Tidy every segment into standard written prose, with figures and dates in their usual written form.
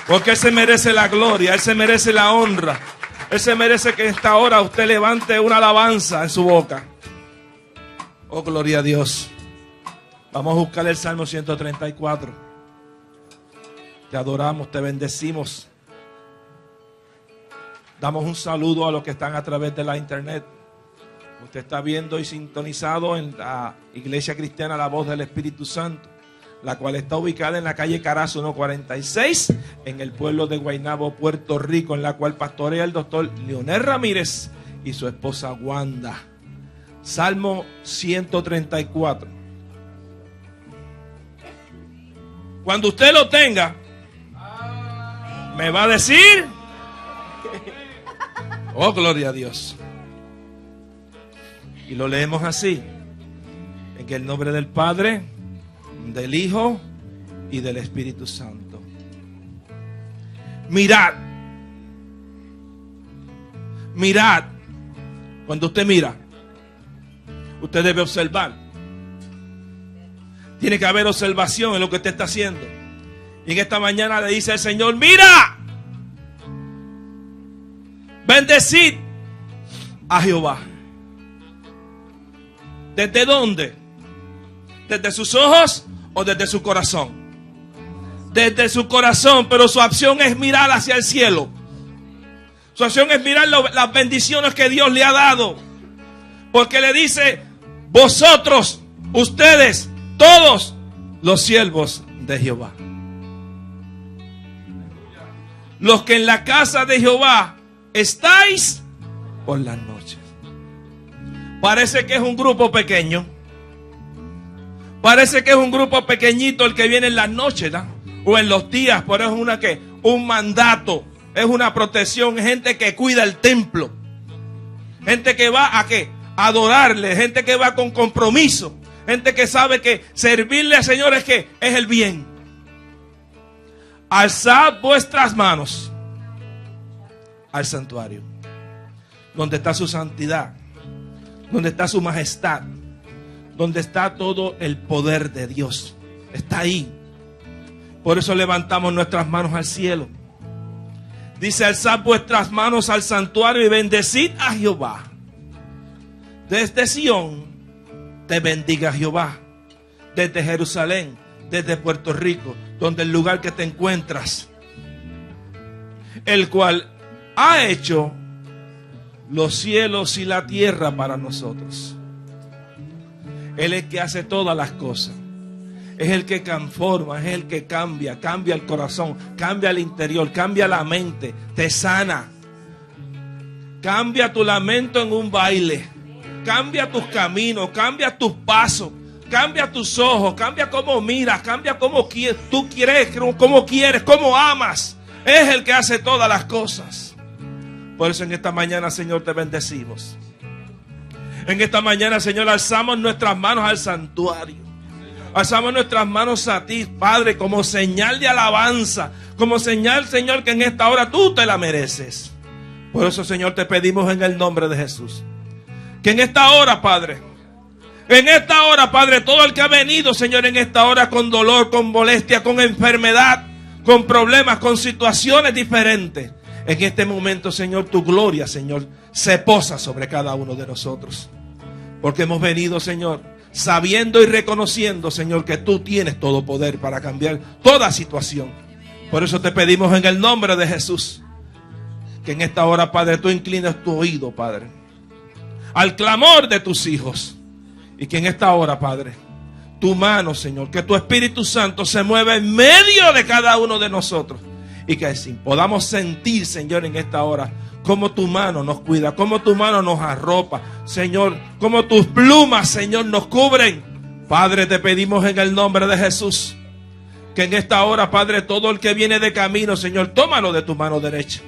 Porque Él se merece la gloria, Él se merece la honra. Él se merece que en esta hora usted levante una alabanza en su boca. Oh, gloria a Dios. Vamos a buscar el Salmo 134. Te adoramos, te bendecimos. Damos un saludo a los que están a través de la internet. Usted está viendo y sintonizado en la Iglesia Cristiana La Voz del Espíritu Santo, la cual está ubicada en la calle Carazo 146, en el pueblo de Guaynabo, Puerto Rico, en la cual pastorea el doctor Leonel Ramírez y su esposa Wanda. Salmo 134. Cuando usted lo tenga, me va a decir, oh, gloria a Dios. Y lo leemos así, en el nombre del Padre, del Hijo y del Espíritu Santo. Mirad, mirad. Cuando usted mira, usted debe observar. Tiene que haber observación en lo que usted está haciendo. Y en esta mañana le dice el Señor: mira, bendecid a Jehová. ¿Desde dónde? ¿Desde sus ojos o desde su corazón? Desde su corazón, pero su acción es mirar hacia el cielo. Su acción es mirar las bendiciones que Dios le ha dado. Porque le dice: vosotros, ustedes, todos los siervos de Jehová, los que en la casa de Jehová estáis por las noches. Parece que es un grupo pequeño. Parece que es un grupo pequeñito el que viene en las noches, ¿no? O en los días, pero es un mandato, es una protección, gente que cuida el templo, gente que va a ¿qué? A adorarle, gente que va con compromiso, gente que sabe que servirle al Señor es que es el bien. Alzad vuestras manos al santuario, donde está su santidad, donde está su majestad, donde está todo el poder de Dios. Está ahí. Por eso levantamos nuestras manos al cielo. Dice: alzad vuestras manos al santuario y bendecid a Jehová. Desde Sión te bendiga Jehová. Desde Jerusalén, desde Puerto Rico, donde el lugar que te encuentras, el cual ha hecho los cielos y la tierra para nosotros. Él es el que hace todas las cosas. Es el que conforma, es el que cambia el corazón, cambia el interior, cambia la mente, te sana. Cambia tu lamento en un baile. Cambia tus caminos, cambia tus pasos, cambia tus ojos, cambia cómo miras, cambia cómo tú quieres, cómo quieres, cómo amas. Es el que hace todas las cosas. Por eso en esta mañana, Señor, te bendecimos. En esta mañana, Señor, alzamos nuestras manos al santuario. Alzamos nuestras manos a ti, Padre, como señal de alabanza, como señal, Señor, que en esta hora tú te la mereces. Por eso, Señor, te pedimos en el nombre de Jesús, que en esta hora, Padre, todo el que ha venido, Señor, en esta hora con dolor, con molestia, con enfermedad, con problemas, con situaciones diferentes, en este momento, Señor, tu gloria, Señor, se posa sobre cada uno de nosotros. Porque hemos venido, Señor, sabiendo y reconociendo, Señor, que tú tienes todo poder para cambiar toda situación. Por eso te pedimos en el nombre de Jesús, que en esta hora, Padre, tú inclines tu oído, Padre, al clamor de tus hijos. Y que en esta hora, Padre, tu mano, Señor, que tu Espíritu Santo se mueva en medio de cada uno de nosotros. Y que así podamos sentir, Señor, en esta hora, cómo tu mano nos cuida, cómo tu mano nos arropa, Señor, cómo tus plumas, Señor, nos cubren. Padre, te pedimos en el nombre de Jesús, que en esta hora, Padre, todo el que viene de camino, Señor, tómalo de tu mano derecha.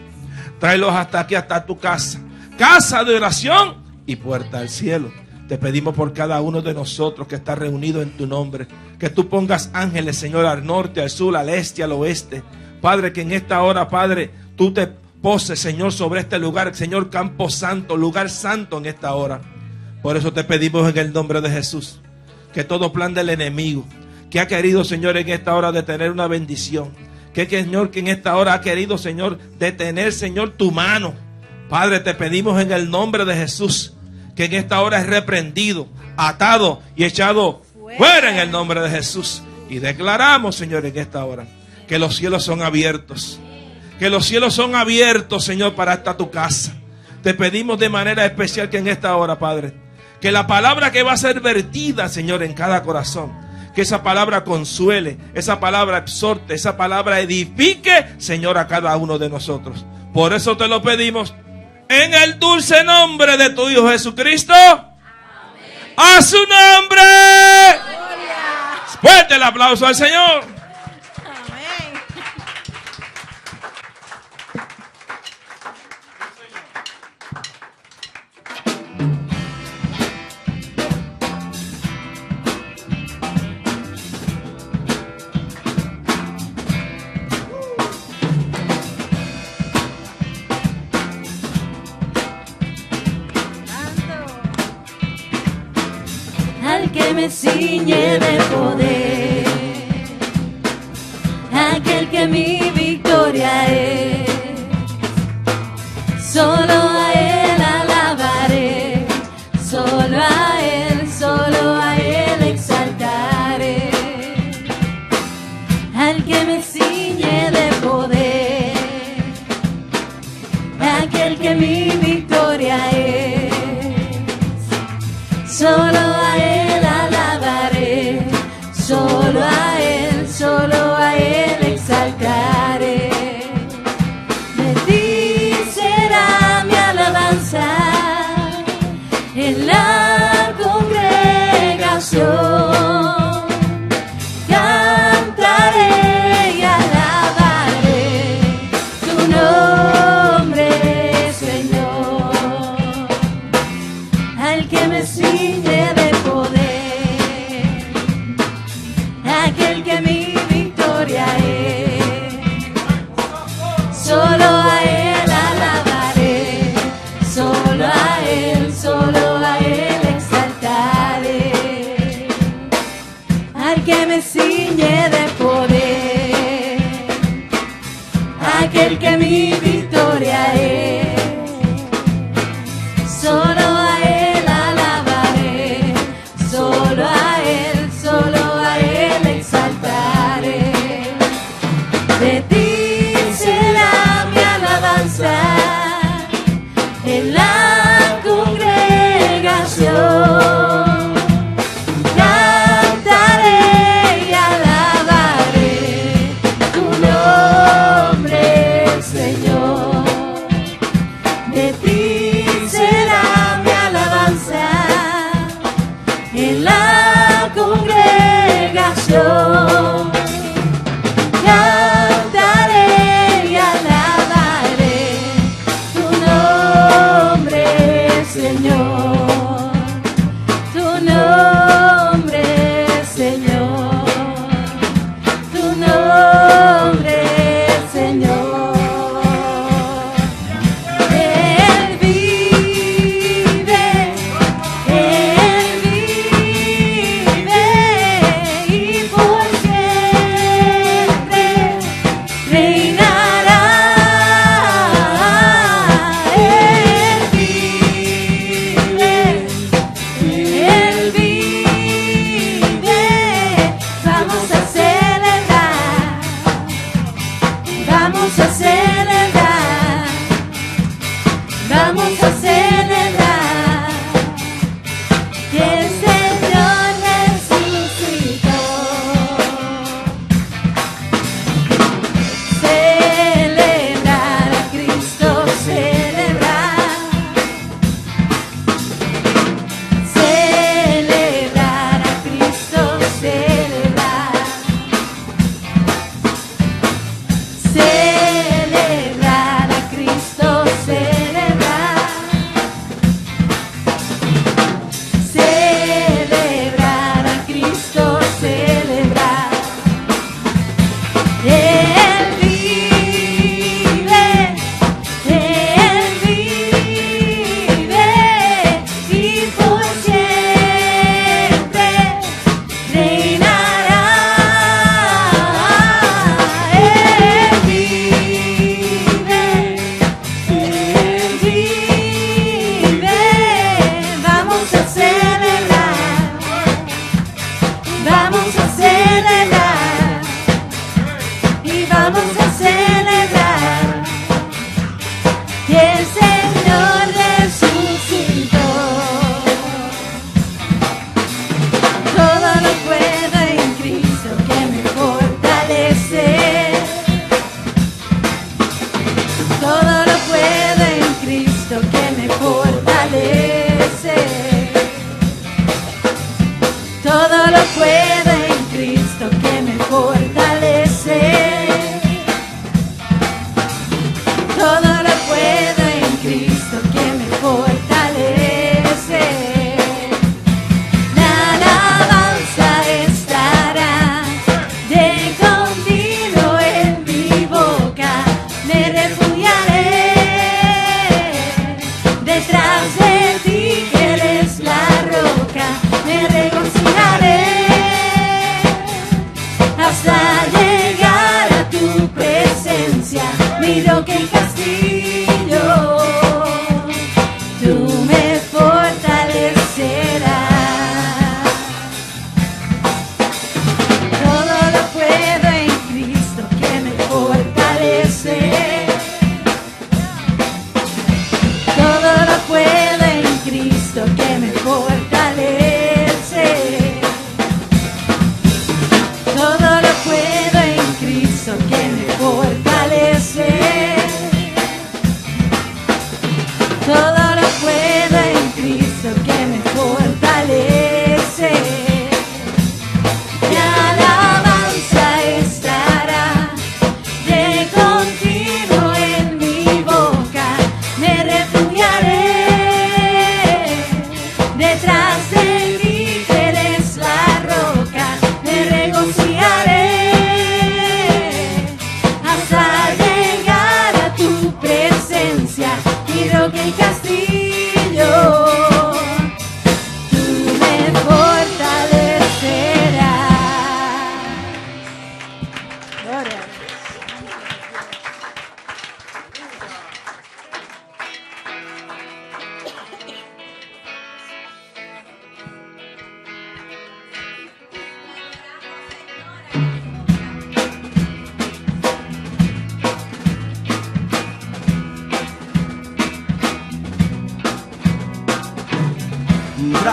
Tráelos hasta aquí, hasta tu casa, casa de oración y puerta al cielo. Te pedimos por cada uno de nosotros que está reunido en tu nombre, que tú pongas ángeles, Señor, al norte, al sur, al este, al oeste. Padre, que en esta hora, Padre, tú te poses, Señor, sobre este lugar, Señor, campo santo, lugar santo en esta hora. Por eso te pedimos en el nombre de Jesús, que todo plan del enemigo que ha querido, Señor, en esta hora de tener una bendición, que Señor, que en esta hora ha querido, Señor, detener, Señor, tu mano. Padre, te pedimos en el nombre de Jesús que en esta hora es reprendido, atado y echado fuera en el nombre de Jesús. Y declaramos, Señor, en esta hora que los cielos son abiertos. Que los cielos son abiertos, Señor, para esta tu casa. Te pedimos de manera especial que en esta hora, Padre, que la palabra que va a ser vertida, Señor, en cada corazón, que esa palabra consuele, esa palabra exhorte, esa palabra edifique, Señor, a cada uno de nosotros. Por eso te lo pedimos en el dulce nombre de tu Hijo Jesucristo. Amén. A su nombre. Gloria. Fuerte el aplauso al Señor. Amén. Al que me ciñe de poder, aquel que mi victoria es, solo a él alabaré, solo a él exaltaré. Al que me ciñe de poder, aquel que mi victoria es, solo a él alabaré, solo a él exaltaré. De ti será mi alabanza en la congregación. Cantaré y alabaré tu nombre, Señor. Al que me ciñe de poder, aquel que mi victoria es, solo a él alabaré, solo a él exaltaré. Al que me ciñe de poder, aquel que mi victoria es, solo a él alabaré, solo a él exaltaré. De ti será mi alabanza en la congregación. Cantaré y alabaré tu nombre, Señor.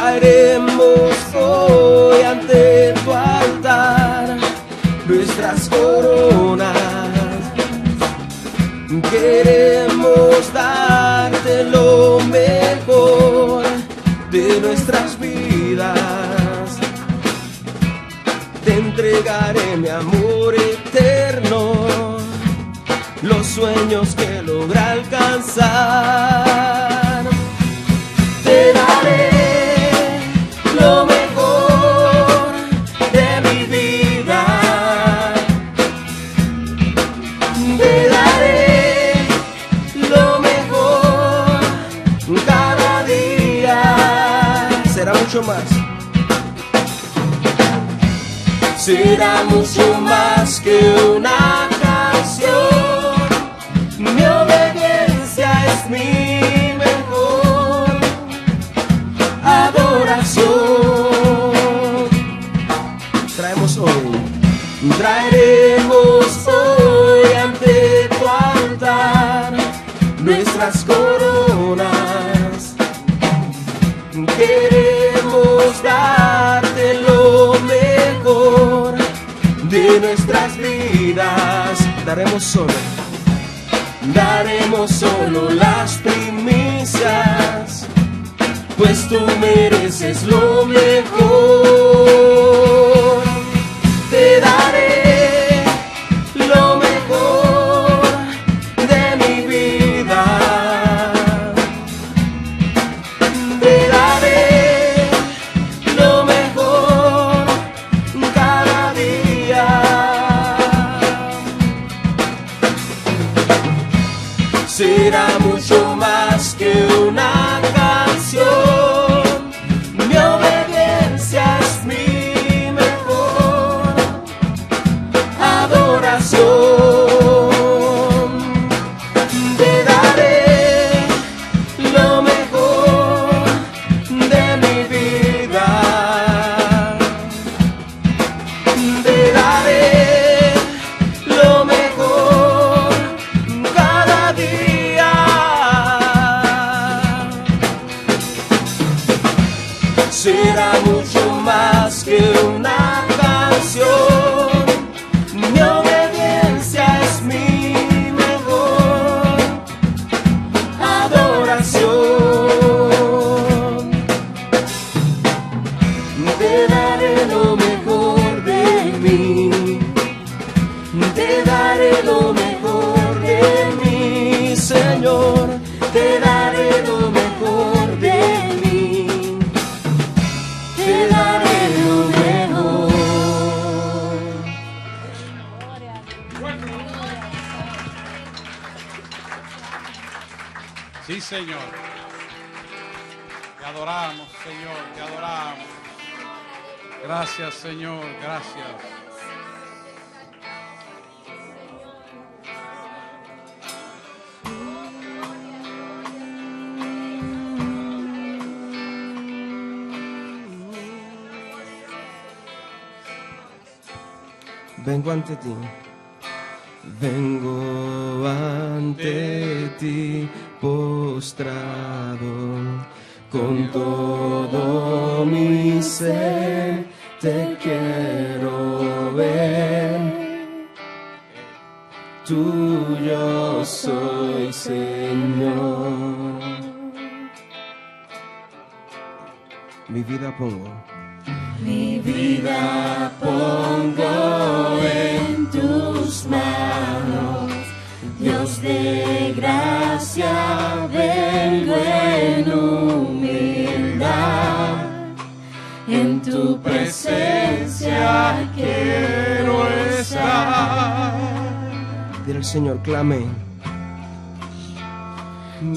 Traeremos hoy ante tu altar nuestras coronas. Queremos darte lo mejor de nuestras vidas. Te entregaré mi amor eterno, los sueños que logra alcanzar. Te daré lo mejor de mi vida. Te daré lo mejor cada día. Será mucho más. Será mucho más que una canción. Mi obediencia es mi mejor adoración. Traeremos hoy ante tu altar nuestras coronas. Queremos darte lo mejor de nuestras vidas. Daremos solo las primicias, pues tú mereces lo mejor. Te daré lo mejor de mi vida. Te daré lo mejor cada día. Será mucho más que una canción. Mi obediencia es mi mejor adoración. Te daré lo mejor de mi vida. Te daré lo mejor cada día. Será mucho más que una canción. Mi obediencia es mi mejor adoración. Te daré lo mejor de mí. Te daré lo mejor de mí, Señor. Te daré lo mejor de mí. Te daré lo mejor. Sí, Señor. Te adoramos, Señor, te adoramos. Gracias, Señor, gracias. Vengo ante ti. Vengo ante ti postrado, con todo mi ser te quiero ver. Tuyo soy, Señor. Mi vida pongo. Mi vida pongo en tus manos, Dios de gracia, vengo en humildad, en tu presencia quiero estar. Dile al Señor, clame.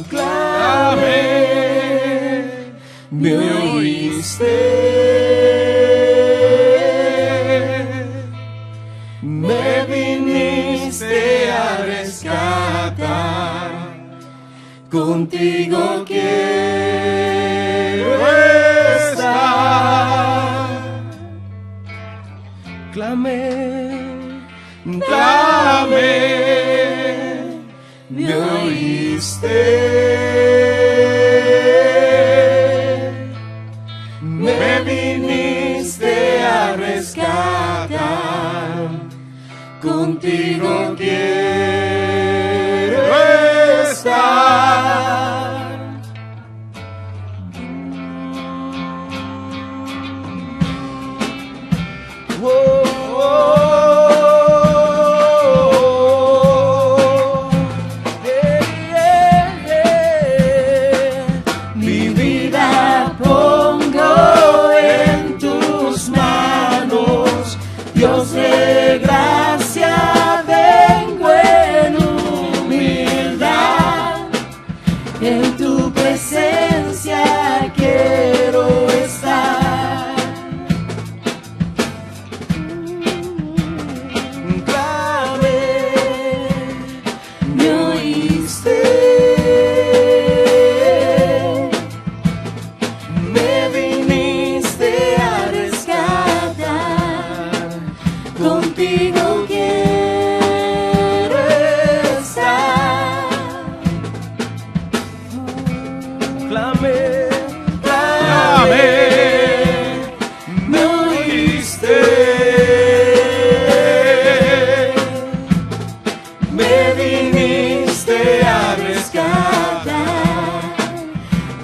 Clame, me oíste. Me viniste a rescatar, contigo quiero estar. Clame, clame, me oíste. rescatar. Contigo quiero estar. Oh, oh, oh. Yeah, yeah. Mi vida pongo en tus manos, Dios de gracia, vengo en humildad, en tu presencia quiero estar. Contigo quiero estar. Clamé, clamé, me oíste, me viniste a rescatar.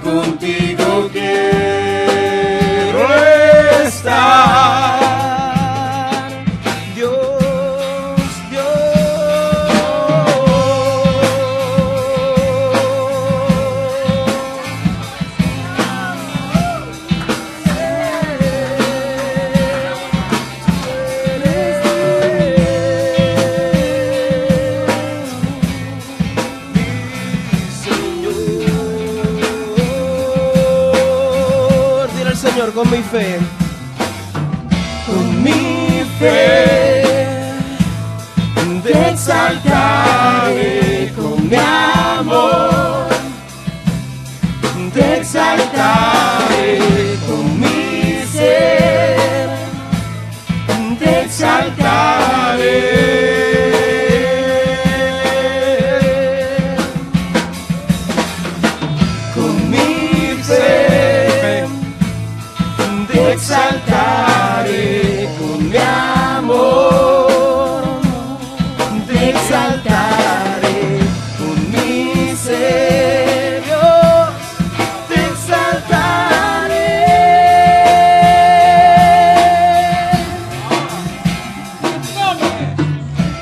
Contigo quiero estar. Señor, con mi fe, te exaltaré con mi amor, te exaltaré con mi ser, te exaltaré. Con mi fe, te exaltaré con mi amor, te exaltaré con mi ser, Dios, te exaltaré.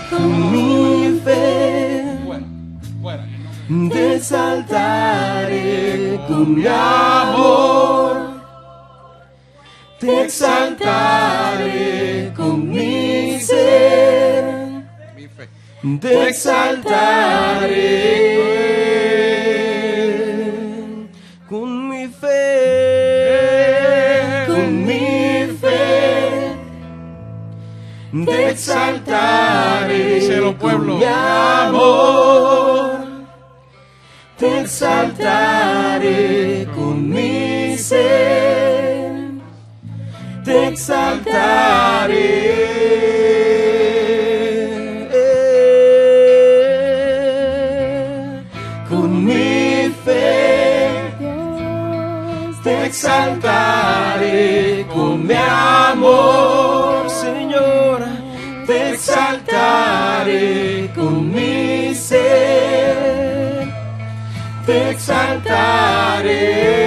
Con mi fe, te exaltaré con mi amor, te exaltaré con mi ser, te exaltaré con mi fe, con mi fe, te exaltaré con mi amor, te exaltaré con mi ser, te exaltaré. Con mi fe, te exaltaré con mi amor, Señor, te exaltaré con mi ser, te exaltaré.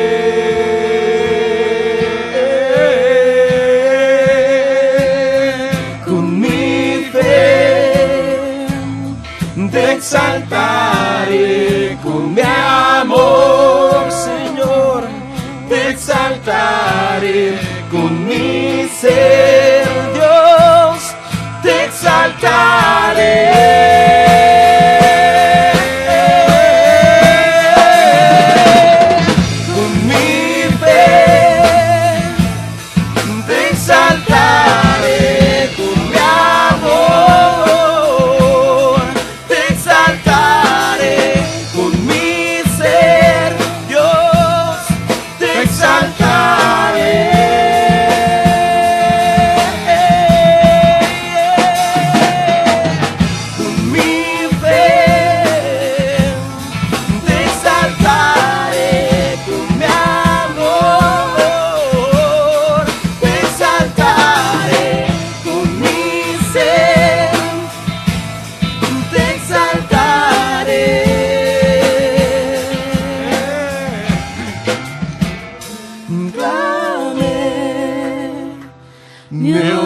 Te exaltaré con mi amor, Señor, te exaltaré con mi ser, Dios, te exaltaré. Con mi fe, te exaltaré con mi amor, te exaltaré con mi ser, Dios, te exaltaré.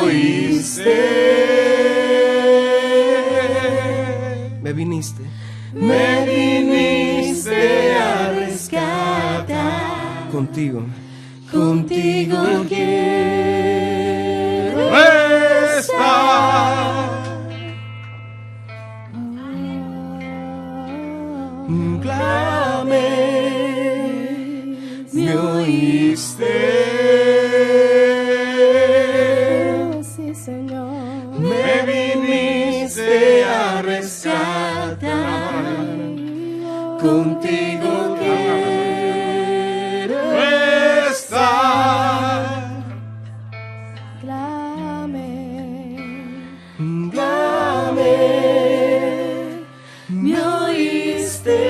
oíste, Me viniste. me viniste a rescatar. Contigo. Contigo quiero Estar. Clamé, me oíste, Sí, Señor. me viniste a rescatar. Contigo quiero estar. Clame, Clamé, me oíste,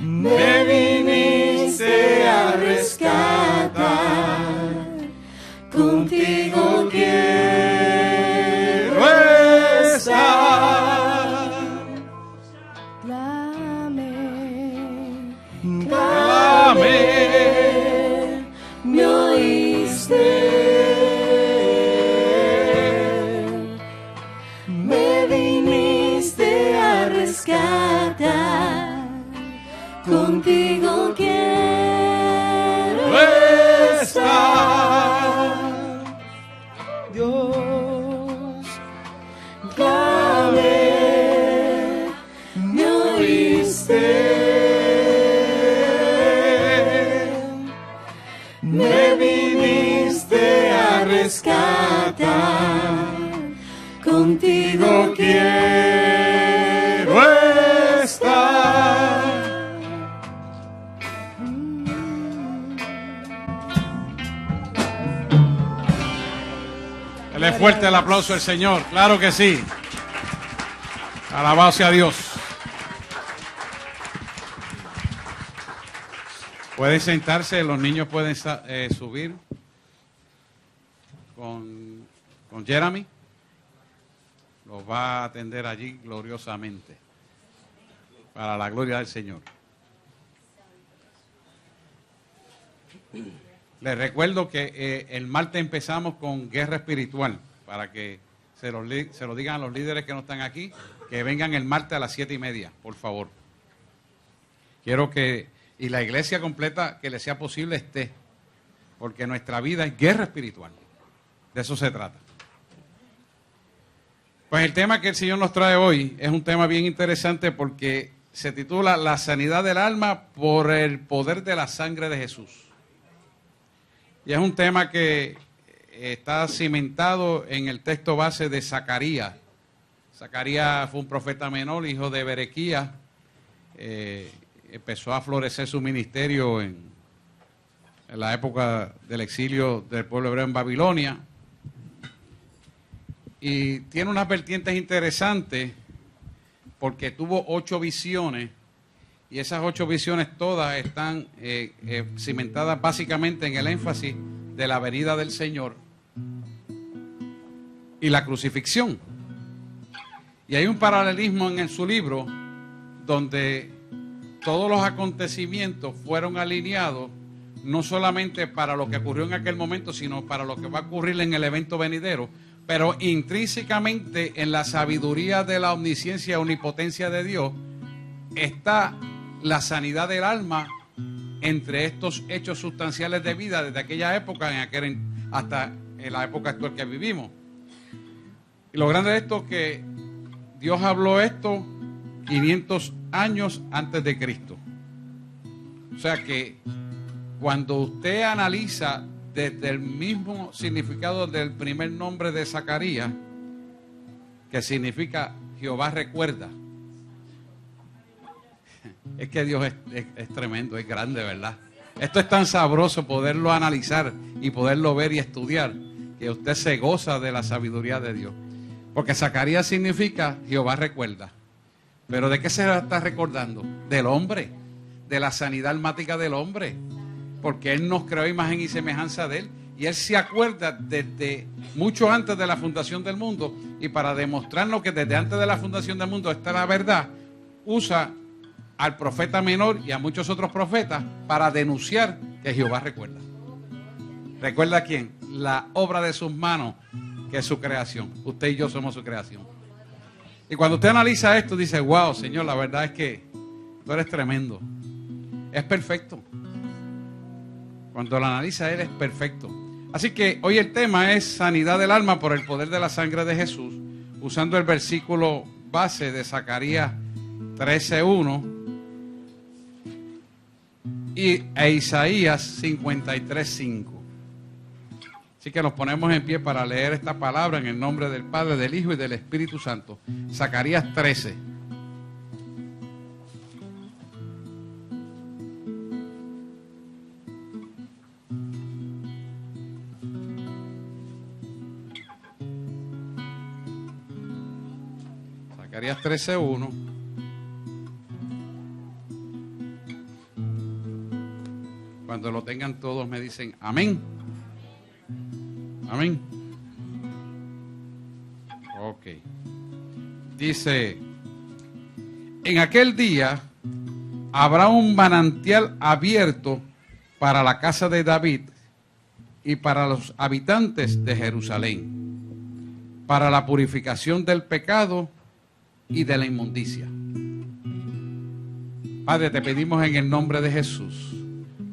me viniste a rescatar. Contigo quiero estar. clame, Clamé, me oíste, me viniste a rescatar. Contigo quiero estar. Dios, clamé, me oíste, me viniste a rescatar. Contigo quiero estar. Dale fuerte el aplauso al Señor, claro que sí. Alabado sea Dios. Pueden sentarse, los niños pueden subir con Jeremy. Los va a atender allí gloriosamente, para la gloria del Señor. Les recuerdo que el martes empezamos con guerra espiritual, para que se lo digan a los líderes que no están aquí, que vengan el martes a las 7:30, por favor. Quiero que, y la iglesia completa, que le sea posible esté, porque nuestra vida es guerra espiritual. De eso se trata. Pues el tema que el Señor nos trae hoy es un tema bien interesante porque se titula La sanidad del alma por el poder de la sangre de Jesús. Y es un tema que está cimentado en el texto base de Zacarías. Zacarías fue un profeta menor, hijo de Berequías. Empezó a florecer su ministerio en la época del exilio del pueblo hebreo en Babilonia. Y tiene unas vertientes interesantes porque tuvo 8 visiones y esas 8 visiones todas están cimentadas básicamente en el énfasis de la venida del Señor y la crucifixión. Y hay un paralelismo en su libro donde todos los acontecimientos fueron alineados no solamente para lo que ocurrió en aquel momento, sino para lo que va a ocurrir en el evento venidero, pero intrínsecamente en la sabiduría de la omnisciencia y omnipotencia de Dios está la sanidad del alma entre estos hechos sustanciales de vida desde aquella época hasta en la época actual que vivimos. Y lo grande de esto es que Dios habló esto 500 años antes de Cristo. O sea que cuando usted analiza desde el mismo significado del primer nombre de Zacarías, que significa Jehová recuerda, es que Dios es tremendo, es grande, ¿verdad? Esto es tan sabroso poderlo analizar y poderlo ver y estudiar, que usted se goza de la sabiduría de Dios. Porque Zacarías significa Jehová recuerda. ¿Pero de qué se está recordando? Del hombre, de la sanidad almática del hombre. Porque Él nos creó imagen y semejanza de Él. Y Él se acuerda desde mucho antes de la fundación del mundo. Y para demostrarnos que desde antes de la fundación del mundo está la verdad, usa al profeta menor y a muchos otros profetas para denunciar que Jehová recuerda. ¿Recuerda quién? La obra de sus manos, que es su creación. Usted y yo somos su creación. Y cuando usted analiza esto, dice, wow, Señor, la verdad es que tú eres tremendo. Es perfecto. Cuando lo analiza Él, es perfecto. Así que hoy el tema es sanidad del alma por el poder de la sangre de Jesús, usando el versículo base de Zacarías 13:1 e Isaías 53:5. Así que nos ponemos en pie para leer esta palabra en el nombre del Padre, del Hijo y del Espíritu Santo. Zacarías 13. Zacarías 13:1. Cuando lo tengan todos me dicen amén. Amén. Ok. Dice, en aquel día habrá un manantial abierto para la casa de David y para los habitantes de Jerusalén, para la purificación del pecado y de la inmundicia. Padre, te pedimos en el nombre de Jesús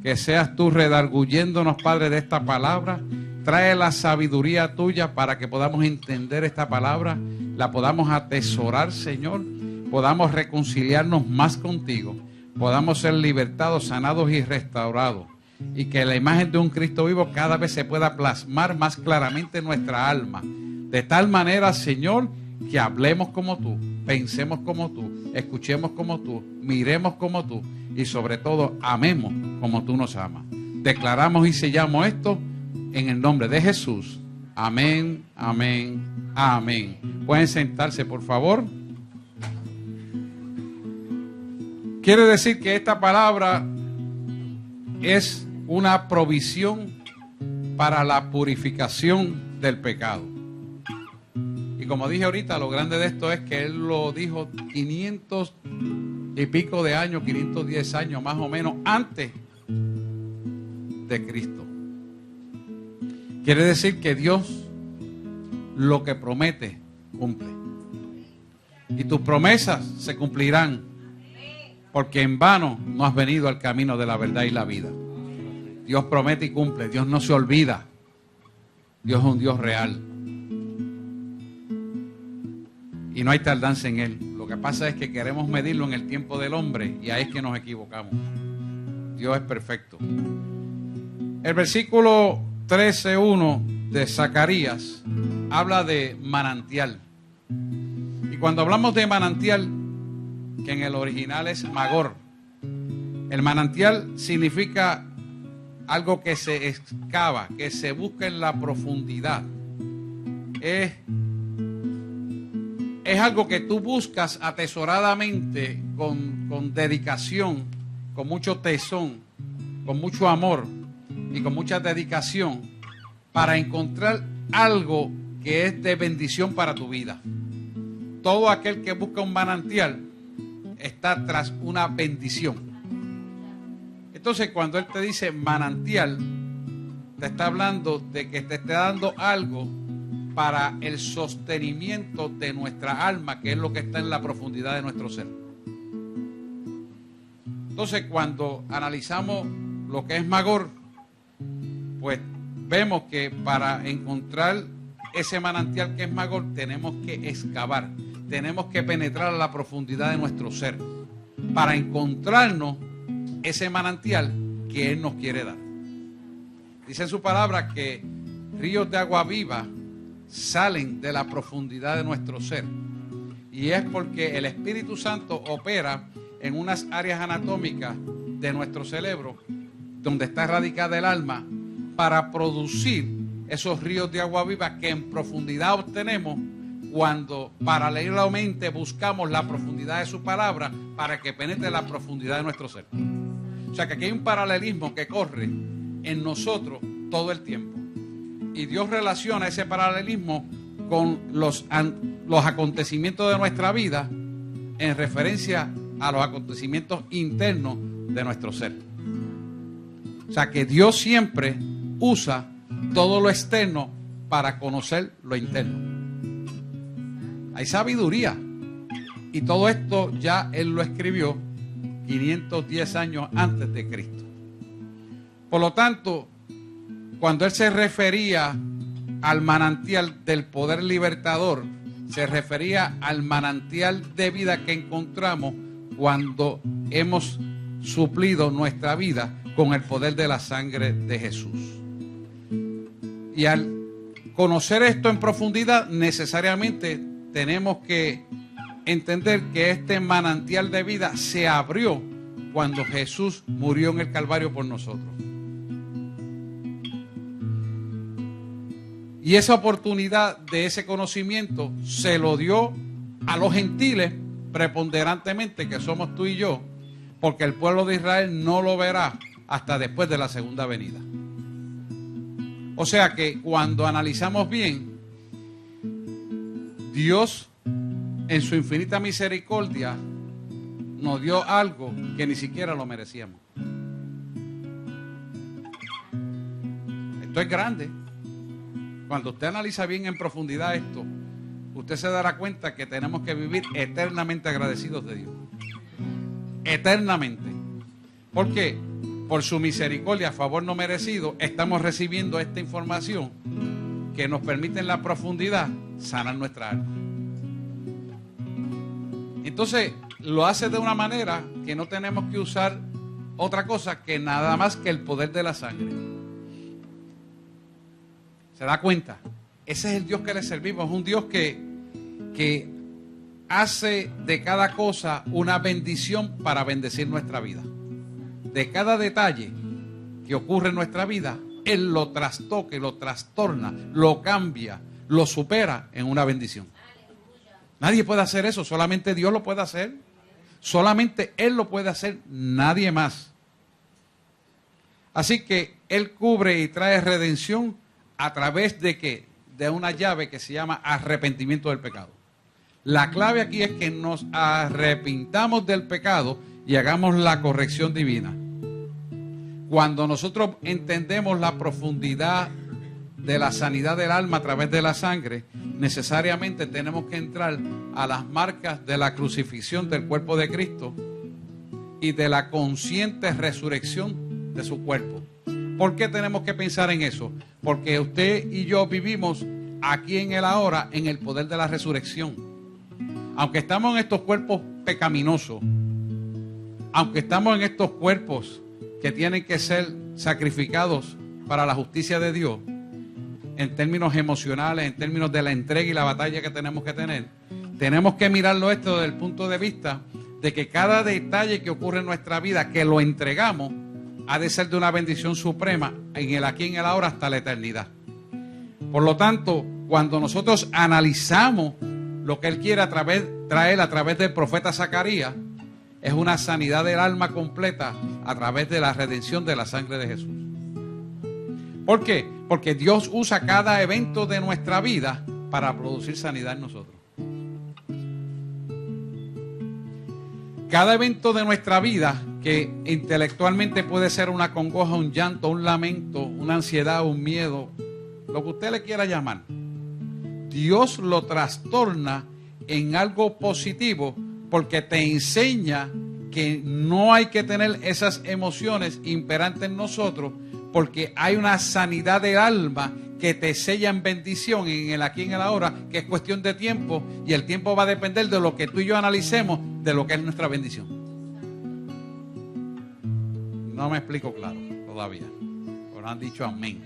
que seas tú redarguyéndonos, Padre, de esta palabra. Trae la sabiduría tuya para que podamos entender esta palabra, la podamos atesorar, Señor, podamos reconciliarnos más contigo, podamos ser libertados, sanados y restaurados, y que la imagen de un Cristo vivo cada vez se pueda plasmar más claramente en nuestra alma, de tal manera, Señor, que hablemos como tú, pensemos como tú, escuchemos como tú, miremos como tú, y sobre todo, amemos como tú nos amas. Declaramos y sellamos esto en el nombre de Jesús. Amén, amén, amén. Pueden sentarse, por favor. Quiere decir que esta palabra es una provisión para la purificación del pecado. Y como dije ahorita, lo grande de esto es que Él lo dijo 500 y pico de años, 510 años más o menos antes de Cristo. Quiere decir que Dios lo que promete, cumple. Y tus promesas se cumplirán, porque en vano no has venido al camino de la verdad y la vida. Dios promete y cumple. Dios no se olvida. Dios es un Dios real. Y no hay tardanza en Él. Lo que pasa es que queremos medirlo en el tiempo del hombre y ahí es que nos equivocamos. Dios es perfecto. El versículo 13:1 de Zacarías habla de manantial. Y cuando hablamos de manantial, que en el original es magor, el manantial significa algo que se excava, que se busca en la profundidad. Es algo que tú buscas atesoradamente, con dedicación, con mucho tesón, con mucho amor y con mucha dedicación para encontrar algo que es de bendición para tu vida. Todo aquel que busca un manantial está tras una bendición. Entonces, cuando Él te dice manantial, te está hablando de que te está dando algo para el sostenimiento de nuestra alma, que es lo que está en la profundidad de nuestro ser. Entonces, cuando analizamos lo que es magor, pues vemos que para encontrar ese manantial que es magor, tenemos que excavar, tenemos que penetrar a la profundidad de nuestro ser para encontrarnos ese manantial que Él nos quiere dar. Dice en su palabra que ríos de agua viva salen de la profundidad de nuestro ser. Y es porque el Espíritu Santo opera en unas áreas anatómicas de nuestro cerebro, donde está radicada el alma, para producir esos ríos de agua viva que en profundidad obtenemos cuando paralelamente buscamos la profundidad de su palabra para que penetre la profundidad de nuestro ser. O sea que aquí hay un paralelismo que corre en nosotros todo el tiempo. Y Dios relaciona ese paralelismo con los acontecimientos de nuestra vida en referencia a los acontecimientos internos de nuestro ser. O sea que Dios siempre usa todo lo externo para conocer lo interno. Hay sabiduría. Y todo esto ya Él lo escribió 510 años antes de Cristo. Por lo tanto, cuando Él se refería al manantial del poder libertador, se refería al manantial de vida que encontramos cuando hemos suplido nuestra vida con el poder de la sangre de Jesús. Y al conocer esto en profundidad, necesariamente tenemos que entender que este manantial de vida se abrió cuando Jesús murió en el Calvario por nosotros. Y esa oportunidad de ese conocimiento se lo dio a los gentiles preponderantemente, que somos tú y yo, porque el pueblo de Israel no lo verá hasta después de la segunda venida. O sea que cuando analizamos bien, Dios en su infinita misericordia nos dio algo que ni siquiera lo merecíamos. Esto es grande. Cuando usted analiza bien en profundidad esto, usted se dará cuenta que tenemos que vivir eternamente agradecidos de Dios. Eternamente. ¿Por qué? Por su misericordia a favor no merecido, estamos recibiendo esta información que nos permite en la profundidad sanar nuestra alma. Entonces, lo hace de una manera que no tenemos que usar otra cosa que nada más que el poder de la sangre. ¿Se da cuenta? Ese es el Dios que le servimos, un Dios que hace de cada cosa una bendición para bendecir nuestra vida. De cada detalle que ocurre en nuestra vida, Él lo trastoca, lo trastorna, lo cambia, lo supera en una bendición. Nadie puede hacer eso, solamente Dios lo puede hacer. Solamente Él lo puede hacer, nadie más. Así que Él cubre y trae redención a través de ¿qué? De una llave que se llama arrepentimiento del pecado. La clave aquí es que nos arrepintamos del pecado y hagamos la corrección divina. Cuando nosotros entendemos la profundidad de la sanidad del alma a través de la sangre, necesariamente tenemos que entrar a las marcas de la crucifixión del cuerpo de Cristo y de la consciente resurrección de su cuerpo. ¿Por qué tenemos que pensar en eso? Porque usted y yo vivimos aquí en el ahora en el poder de la resurrección. Aunque estamos en estos cuerpos pecaminosos, aunque estamos en estos cuerpos que tienen que ser sacrificados para la justicia de Dios, en términos emocionales, en términos de la entrega y la batalla que tenemos que tener, tenemos que mirarlo esto desde el punto de vista de que cada detalle que ocurre en nuestra vida, que lo entregamos, ha de ser de una bendición suprema en el aquí y en el ahora hasta la eternidad. Por lo tanto, cuando nosotros analizamos lo que Él quiere traer a través del profeta Zacarías, es una sanidad del alma completa a través de la redención de la sangre de Jesús. ¿Por qué? Porque Dios usa cada evento de nuestra vida para producir sanidad en nosotros. Cada evento de nuestra vida que intelectualmente puede ser una congoja, un llanto, un lamento, una ansiedad, un miedo, lo que usted le quiera llamar, Dios lo trastorna en algo positivo porque te enseña que no hay que tener esas emociones imperantes en nosotros, porque hay una sanidad del alma que te sella en bendición en el aquí y en el ahora, que es cuestión de tiempo, y el tiempo va a depender de lo que tú y yo analicemos de lo que es nuestra bendición. No me explico claro todavía, pero han dicho amén.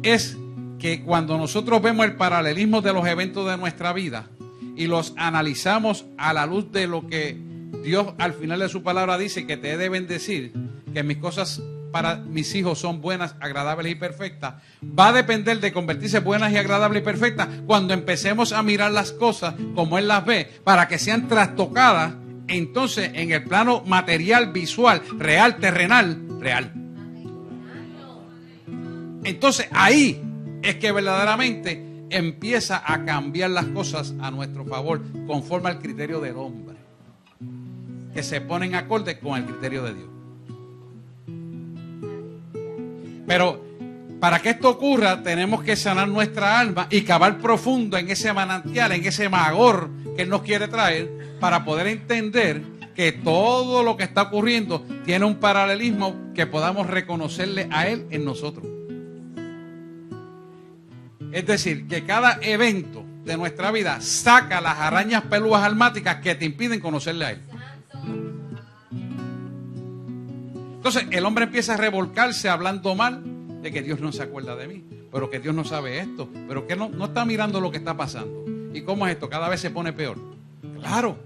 Es que cuando nosotros vemos el paralelismo de los eventos de nuestra vida y los analizamos a la luz de lo que Dios al final de su palabra dice que te he de bendecir, que mis cosas para mis hijos son buenas, agradables y perfectas, va a depender de convertirse buenas y agradables y perfectas cuando empecemos a mirar las cosas como Él las ve, para que sean trastocadas entonces en el plano material, visual, real, terrenal, real. Entonces ahí es que verdaderamente empieza a cambiar las cosas a nuestro favor, conforme al criterio del hombre, que se ponen acorde con el criterio de Dios. Pero para que esto ocurra, tenemos que sanar nuestra alma y cavar profundo en ese manantial, en ese magor que Él nos quiere traer, para poder entender que todo lo que está ocurriendo tiene un paralelismo que podamos reconocerle a Él en nosotros. Es decir, que cada evento de nuestra vida saca las arañas pelúas almáticas que te impiden conocerle a Él. Entonces el hombre empieza a revolcarse hablando mal de que Dios no se acuerda de mí, pero que Dios no sabe esto, pero que no está mirando lo que está pasando. ¿Y cómo es esto? Cada vez se pone peor. Claro,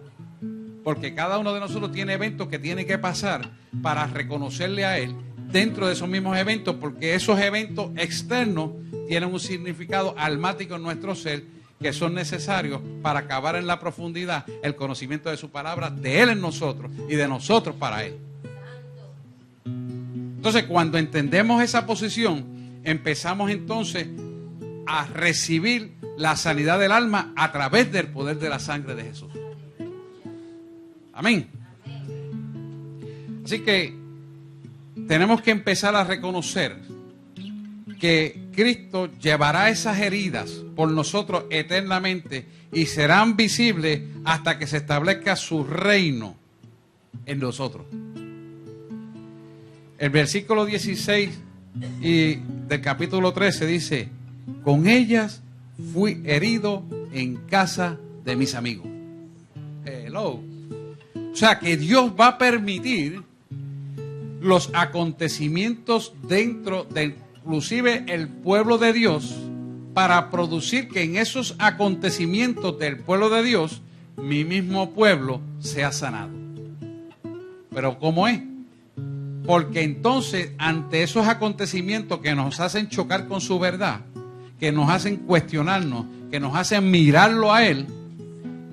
porque cada uno de nosotros tiene eventos que tiene que pasar para reconocerle a Él dentro de esos mismos eventos, porque esos eventos externos tienen un significado almático en nuestro ser, que son necesarios para acabar en la profundidad el conocimiento de su palabra, de Él en nosotros y de nosotros para Él. Entonces, cuando entendemos esa posición, empezamos entonces a recibir la sanidad del alma a través del poder de la sangre de Jesús. Amén. Así que tenemos que empezar a reconocer que Cristo llevará esas heridas por nosotros eternamente y serán visibles hasta que se establezca su reino en nosotros. El versículo 16 y del capítulo 13 dice: con ellas fui herido en casa de mis amigos. Hello. O sea que Dios va a permitir los acontecimientos dentro de inclusive el pueblo de Dios, para producir que en esos acontecimientos del pueblo de Dios, mi mismo pueblo sea sanado. Pero ¿cómo es? Porque entonces, ante esos acontecimientos que nos hacen chocar con su verdad, que nos hacen cuestionarnos, que nos hacen mirarlo a Él,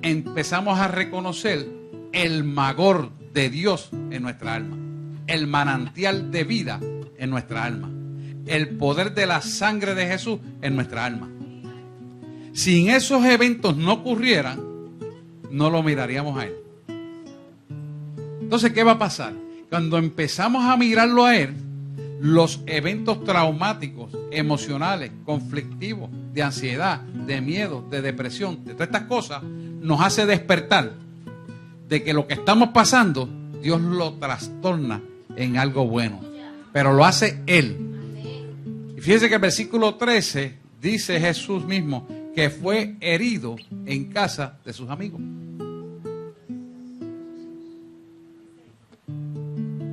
empezamos a reconocer el magor de Dios en nuestra alma, el manantial de vida en nuestra alma, el poder de la sangre de Jesús en nuestra alma. Si esos eventos no ocurrieran, no lo miraríamos a Él. Entonces, ¿qué va a pasar? Cuando empezamos a mirarlo a Él, los eventos traumáticos, emocionales, conflictivos, de ansiedad, de miedo, de depresión, de todas estas cosas, nos hace despertar de que lo que estamos pasando, Dios lo trastorna en algo bueno, pero lo hace Él. Y fíjense que el versículo 13 dice Jesús mismo que fue herido en casa de sus amigos.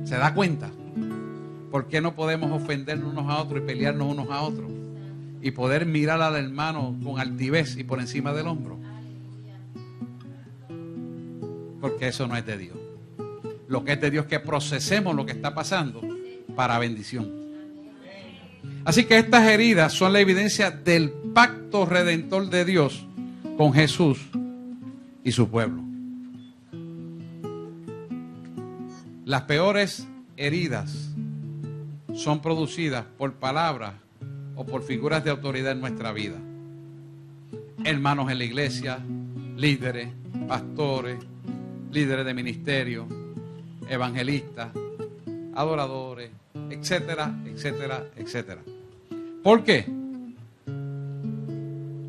¿Se da cuenta? ¿Por qué no podemos ofendernos unos a otros y pelearnos unos a otros? Y poder mirar al hermano con altivez y por encima del hombro. Porque eso no es de Dios. Lo que es de Dios es que procesemos lo que está pasando para bendición. Así que estas heridas son la evidencia del pacto redentor de Dios con Jesús y su pueblo. Las peores heridas son producidas por palabras o por figuras de autoridad en nuestra vida. Hermanos en la iglesia, líderes, pastores, líderes de ministerio, evangelistas, adoradores, etcétera, etcétera, etcétera. ¿Por qué?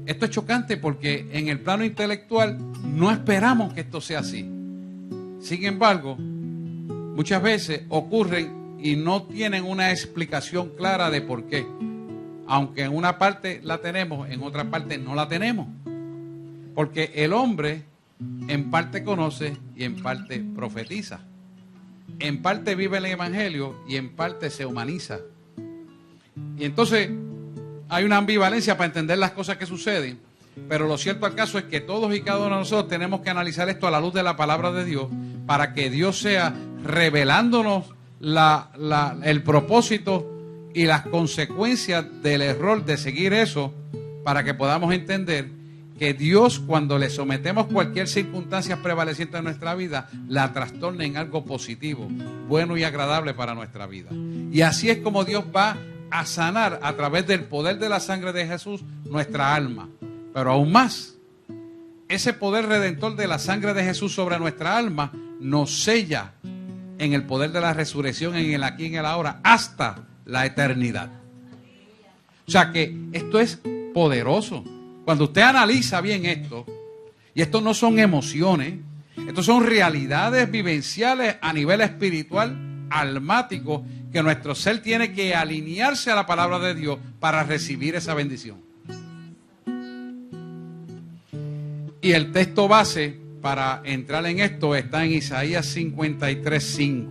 Esto es chocante porque en el plano intelectual no esperamos que esto sea así. Sin embargo, muchas veces ocurren y no tienen una explicación clara de por qué. Aunque en una parte la tenemos, en otra parte no la tenemos. Porque el hombre en parte conoce y en parte profetiza. En parte vive el evangelio y en parte se humaniza. Y entonces hay una ambivalencia para entender las cosas que suceden. Pero lo cierto al caso es que todos y cada uno de nosotros tenemos que analizar esto a la luz de la palabra de Dios, para que Dios sea revelándonos el propósito y las consecuencias del error de seguir eso, para que podamos entender que Dios, cuando le sometemos cualquier circunstancia prevaleciente en nuestra vida, la trastorna en algo positivo, bueno y agradable para nuestra vida. Y así es como Dios va a sanar a través del poder de la sangre de Jesús nuestra alma. Pero aún más, ese poder redentor de la sangre de Jesús sobre nuestra alma nos sella en el poder de la resurrección, en el aquí y en el ahora, hasta la eternidad. O sea que esto es poderoso. Cuando usted analiza bien esto, y esto no son emociones, estos son realidades vivenciales a nivel espiritual, almático, que nuestro ser tiene que alinearse a la palabra de Dios para recibir esa bendición. Y el texto base para entrar en esto está en Isaías 53:5.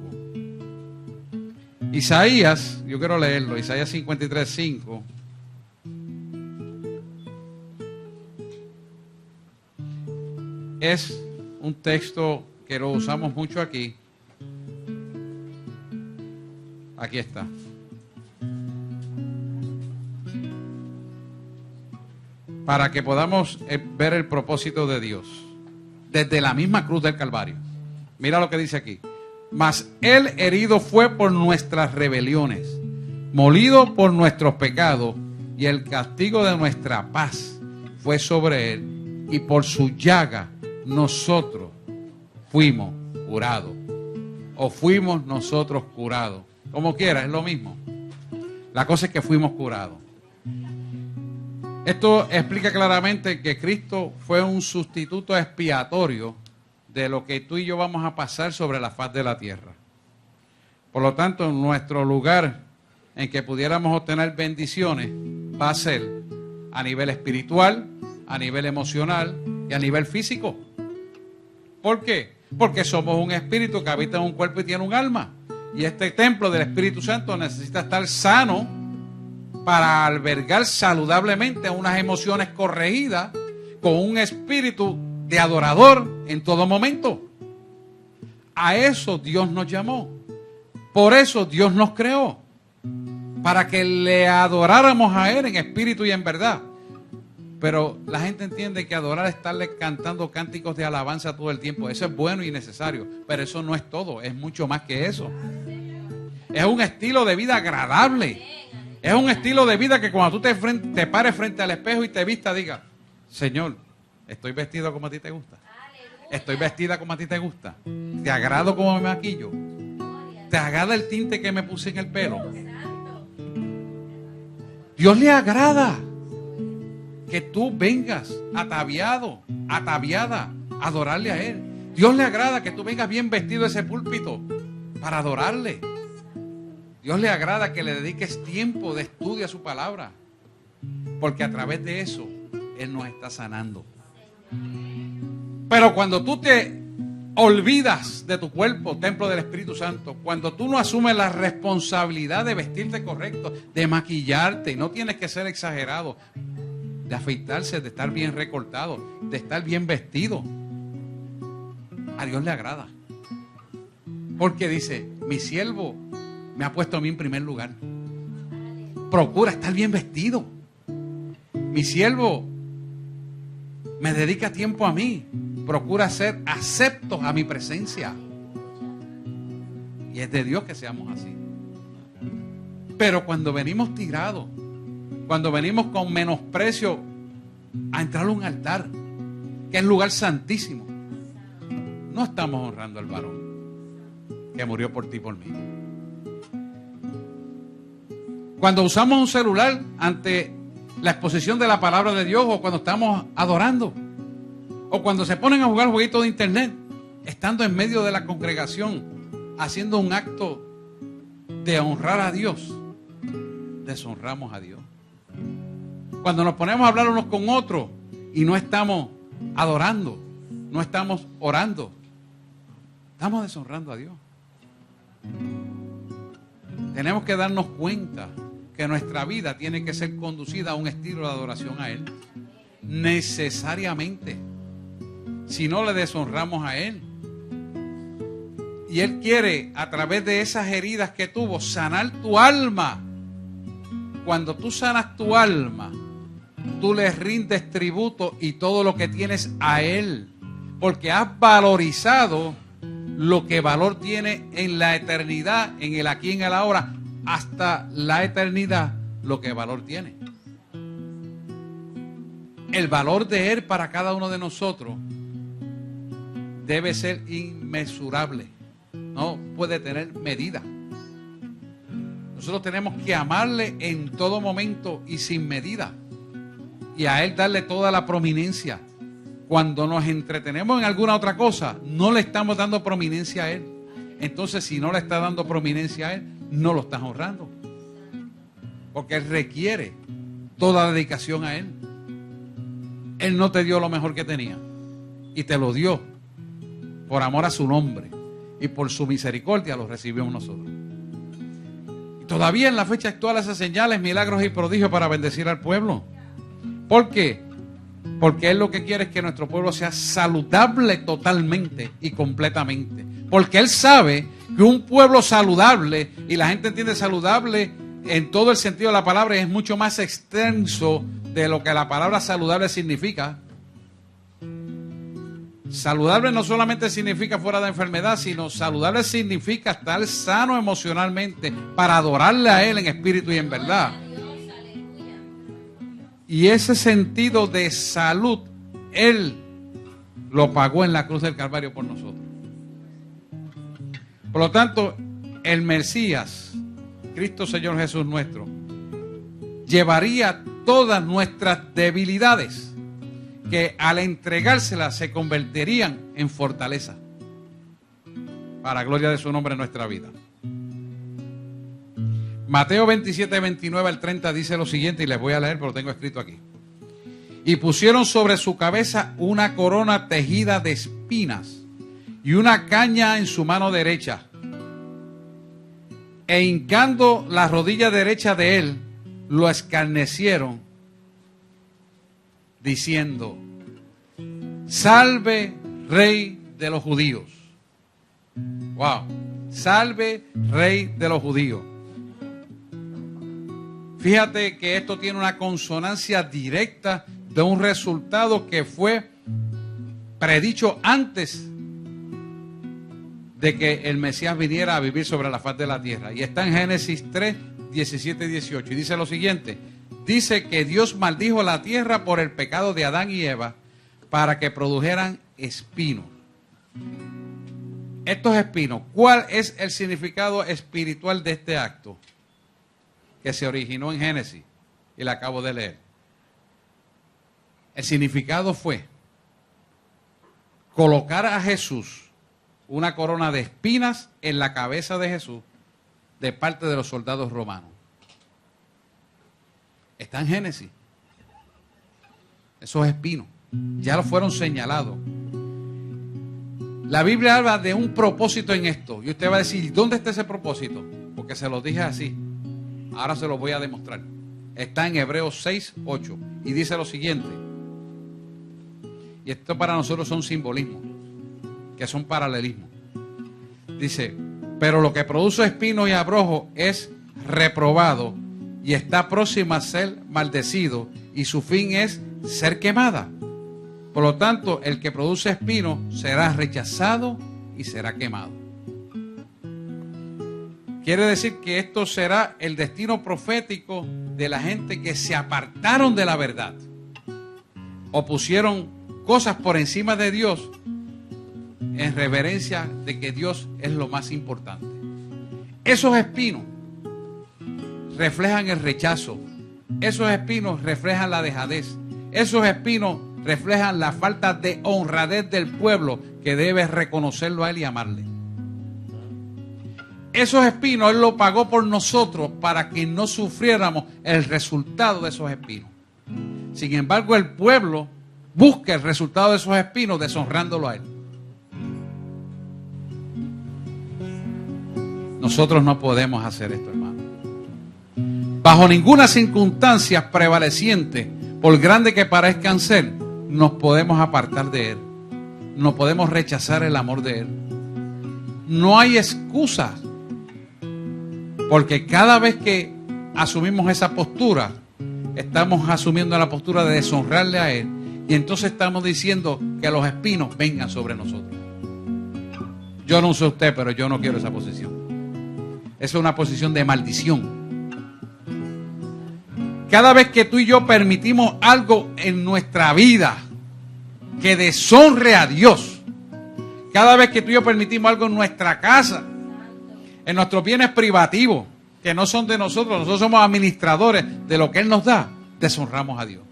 Isaías, yo quiero leerlo, Isaías 53:5. Es un texto que lo usamos mucho aquí. Aquí está. Para que podamos ver el propósito de Dios desde la misma cruz del Calvario. Mira lo que dice aquí. Mas él herido fue por nuestras rebeliones, molido por nuestros pecados, y el castigo de nuestra paz fue sobre él, y por su llaga nosotros fuimos curados. O fuimos nosotros curados. Como quiera, es lo mismo. La cosa es que fuimos curados. Esto explica claramente que Cristo fue un sustituto expiatorio de lo que tú y yo vamos a pasar sobre la faz de la tierra. Por lo tanto, nuestro lugar en que pudiéramos obtener bendiciones va a ser a nivel espiritual, a nivel emocional y a nivel físico. ¿Por qué? Porque somos un espíritu que habita en un cuerpo y tiene un alma. Y este templo del Espíritu Santo necesita estar sano para albergar saludablemente unas emociones corregidas con un espíritu de adorador en todo momento. A eso Dios nos llamó. Por eso Dios nos creó. Para que le adoráramos a Él en espíritu y en verdad. Pero la gente entiende que adorar es estarle cantando cánticos de alabanza todo el tiempo. Eso es bueno y necesario. Pero eso no es todo. Es mucho más que eso. Es un estilo de vida agradable. Es un estilo de vida que cuando tú te pares frente al espejo y te vistas, digas: Señor, estoy vestido como a ti te gusta. Estoy vestida como a ti te gusta. Te agrado como me maquillo. Te agrada el tinte que me puse en el pelo. Dios le agrada que tú vengas ataviado, ataviada, a adorarle a Él. Dios le agrada que tú vengas bien vestido de ese púlpito para adorarle. Dios le agrada que le dediques tiempo de estudio a su palabra, porque a través de eso Él nos está sanando. Pero cuando tú te olvidas de tu cuerpo, templo del Espíritu Santo, cuando tú no asumes la responsabilidad de vestirte correcto, de maquillarte, no tienes que ser exagerado, de afeitarse, de estar bien recortado, de estar bien vestido, a Dios le agrada. Porque dice: mi siervo me ha puesto a mí en primer lugar. Procura estar bien vestido. Mi siervo me dedica tiempo a mí. Procura ser aceptos a mi presencia. Y es de Dios que seamos así. Pero cuando venimos tirados, cuando venimos con menosprecio a entrar a un altar, que es lugar santísimo, no estamos honrando al varón que murió por ti y por mí. Cuando usamos un celular ante la exposición de la palabra de Dios, o cuando estamos adorando, o cuando se ponen a jugar jueguitos de internet, estando en medio de la congregación, haciendo un acto de honrar a Dios, deshonramos a Dios. Cuando nos ponemos a hablar unos con otros y no estamos adorando, no estamos orando, estamos deshonrando a Dios. Tenemos que darnos cuenta que nuestra vida tiene que ser conducida a un estilo de adoración a Él. Necesariamente. Si no, le deshonramos a Él. Y Él quiere, a través de esas heridas que tuvo, sanar tu alma. Cuando tú sanas tu alma, tú le rindes tributo y todo lo que tienes a Él. Porque has valorizado lo que valor tiene en la eternidad, en el aquí, en el ahora, hasta la eternidad, lo que valor tiene. El valor de Él para cada uno de nosotros debe ser inmesurable. No puede tener medida. Nosotros tenemos que amarle en todo momento y sin medida. Y a Él darle toda la prominencia. Cuando nos entretenemos en alguna otra cosa, no le estamos dando prominencia a Él. Entonces, si no le está dando prominencia a Él, no lo estás honrando. Porque Él requiere toda la dedicación a Él. Él no te dio lo mejor que tenía. Y te lo dio por amor a su nombre. Y por su misericordia lo recibimos nosotros. Y todavía en la fecha actual hace señales, milagros y prodigios para bendecir al pueblo. ¿Por qué? Porque Él lo que quiere es que nuestro pueblo sea saludable totalmente y completamente. Porque Él sabe que un pueblo saludable, y la gente entiende saludable en todo el sentido de la palabra, es mucho más extenso de lo que la palabra saludable significa. Saludable no solamente significa fuera de enfermedad, sino saludable significa estar sano emocionalmente para adorarle a Él en espíritu y en verdad. Y ese sentido de salud, Él lo pagó en la cruz del Calvario por nosotros. Por lo tanto, el Mesías, Cristo Señor Jesús nuestro, llevaría todas nuestras debilidades, que al entregárselas se convertirían en fortaleza, para gloria de su nombre en nuestra vida. Mateo 27, 29 al 30 dice lo siguiente, y les voy a leer, pero lo tengo escrito aquí. Y pusieron sobre su cabeza una corona tejida de espinas y una caña en su mano derecha. E hincando la rodilla derecha de él, lo escarnecieron, diciendo: salve, Rey de los judíos. Wow, salve, Rey de los judíos. Fíjate que esto tiene una consonancia directa de un resultado que fue predicho antes de que el Mesías viniera a vivir sobre la faz de la tierra. Y está en Génesis 3, 17 y 18. Y dice lo siguiente. Dice que Dios maldijo la tierra por el pecado de Adán y Eva para que produjeran espinos. Estos espinos, ¿cuál es el significado espiritual de este acto? Que se originó en Génesis y la acabo de leer. El significado fue colocar a Jesús una corona de espinas en la cabeza de Jesús de parte de los soldados romanos. Está en Génesis. Esos espinos ya lo fueron señalados. La Biblia habla de un propósito en esto. Y usted va a decir, ¿dónde está ese propósito? Porque se lo dije así. Ahora se lo voy a demostrar. Está en Hebreos 6, 8. Y dice lo siguiente. Y esto para nosotros son simbolismos, que son paralelismos. Dice, pero lo que produce espinos y abrojos es reprobado y está próximo a ser maldecido y su fin es ser quemada. Por lo tanto, el que produce espinos será rechazado y será quemado. Quiere decir que esto será el destino profético de la gente que se apartaron de la verdad o pusieron cosas por encima de Dios en reverencia de que Dios es lo más importante. Esos espinos reflejan el rechazo. Esos espinos reflejan la dejadez. Esos espinos reflejan la falta de honradez del pueblo que debe reconocerlo a Él y amarle. Esos espinos Él lo pagó por nosotros para que no sufriéramos el resultado de esos espinos. Sin embargo, el pueblo busca el resultado de esos espinos deshonrándolo a Él. Nosotros no podemos hacer esto, hermano. Bajo ninguna circunstancia prevaleciente, por grande que parezcan ser, nos podemos apartar de Él. No podemos rechazar el amor de Él. No hay excusa. Porque cada vez que asumimos esa postura, estamos asumiendo la postura de deshonrarle a Él. Y entonces estamos diciendo que los espinos vengan sobre nosotros. Yo no sé usted, pero yo no quiero esa posición. Esa es una posición de maldición. Cada vez que tú y yo permitimos algo en nuestra vida que deshonre a Dios, cada vez que tú y yo permitimos algo en nuestra casa, en nuestros bienes privativos, que no son de nosotros somos administradores de lo que Él nos da, deshonramos a Dios.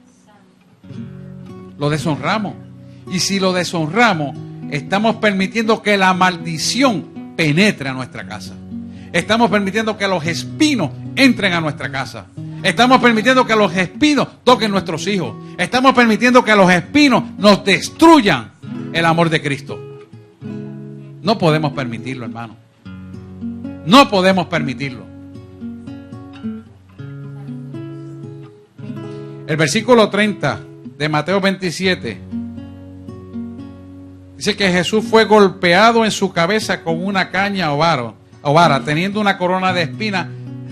Lo deshonramos. Y si lo deshonramos, estamos permitiendo que la maldición penetre a nuestra casa. Estamos permitiendo que los espinos entren a nuestra casa. Estamos permitiendo que los espinos toquen nuestros hijos. Estamos permitiendo que los espinos nos destruyan el amor de Cristo. No podemos permitirlo, hermano. No podemos permitirlo. El versículo 30 de Mateo 27 dice que Jesús fue golpeado en su cabeza con una caña o vara, teniendo una corona de espinas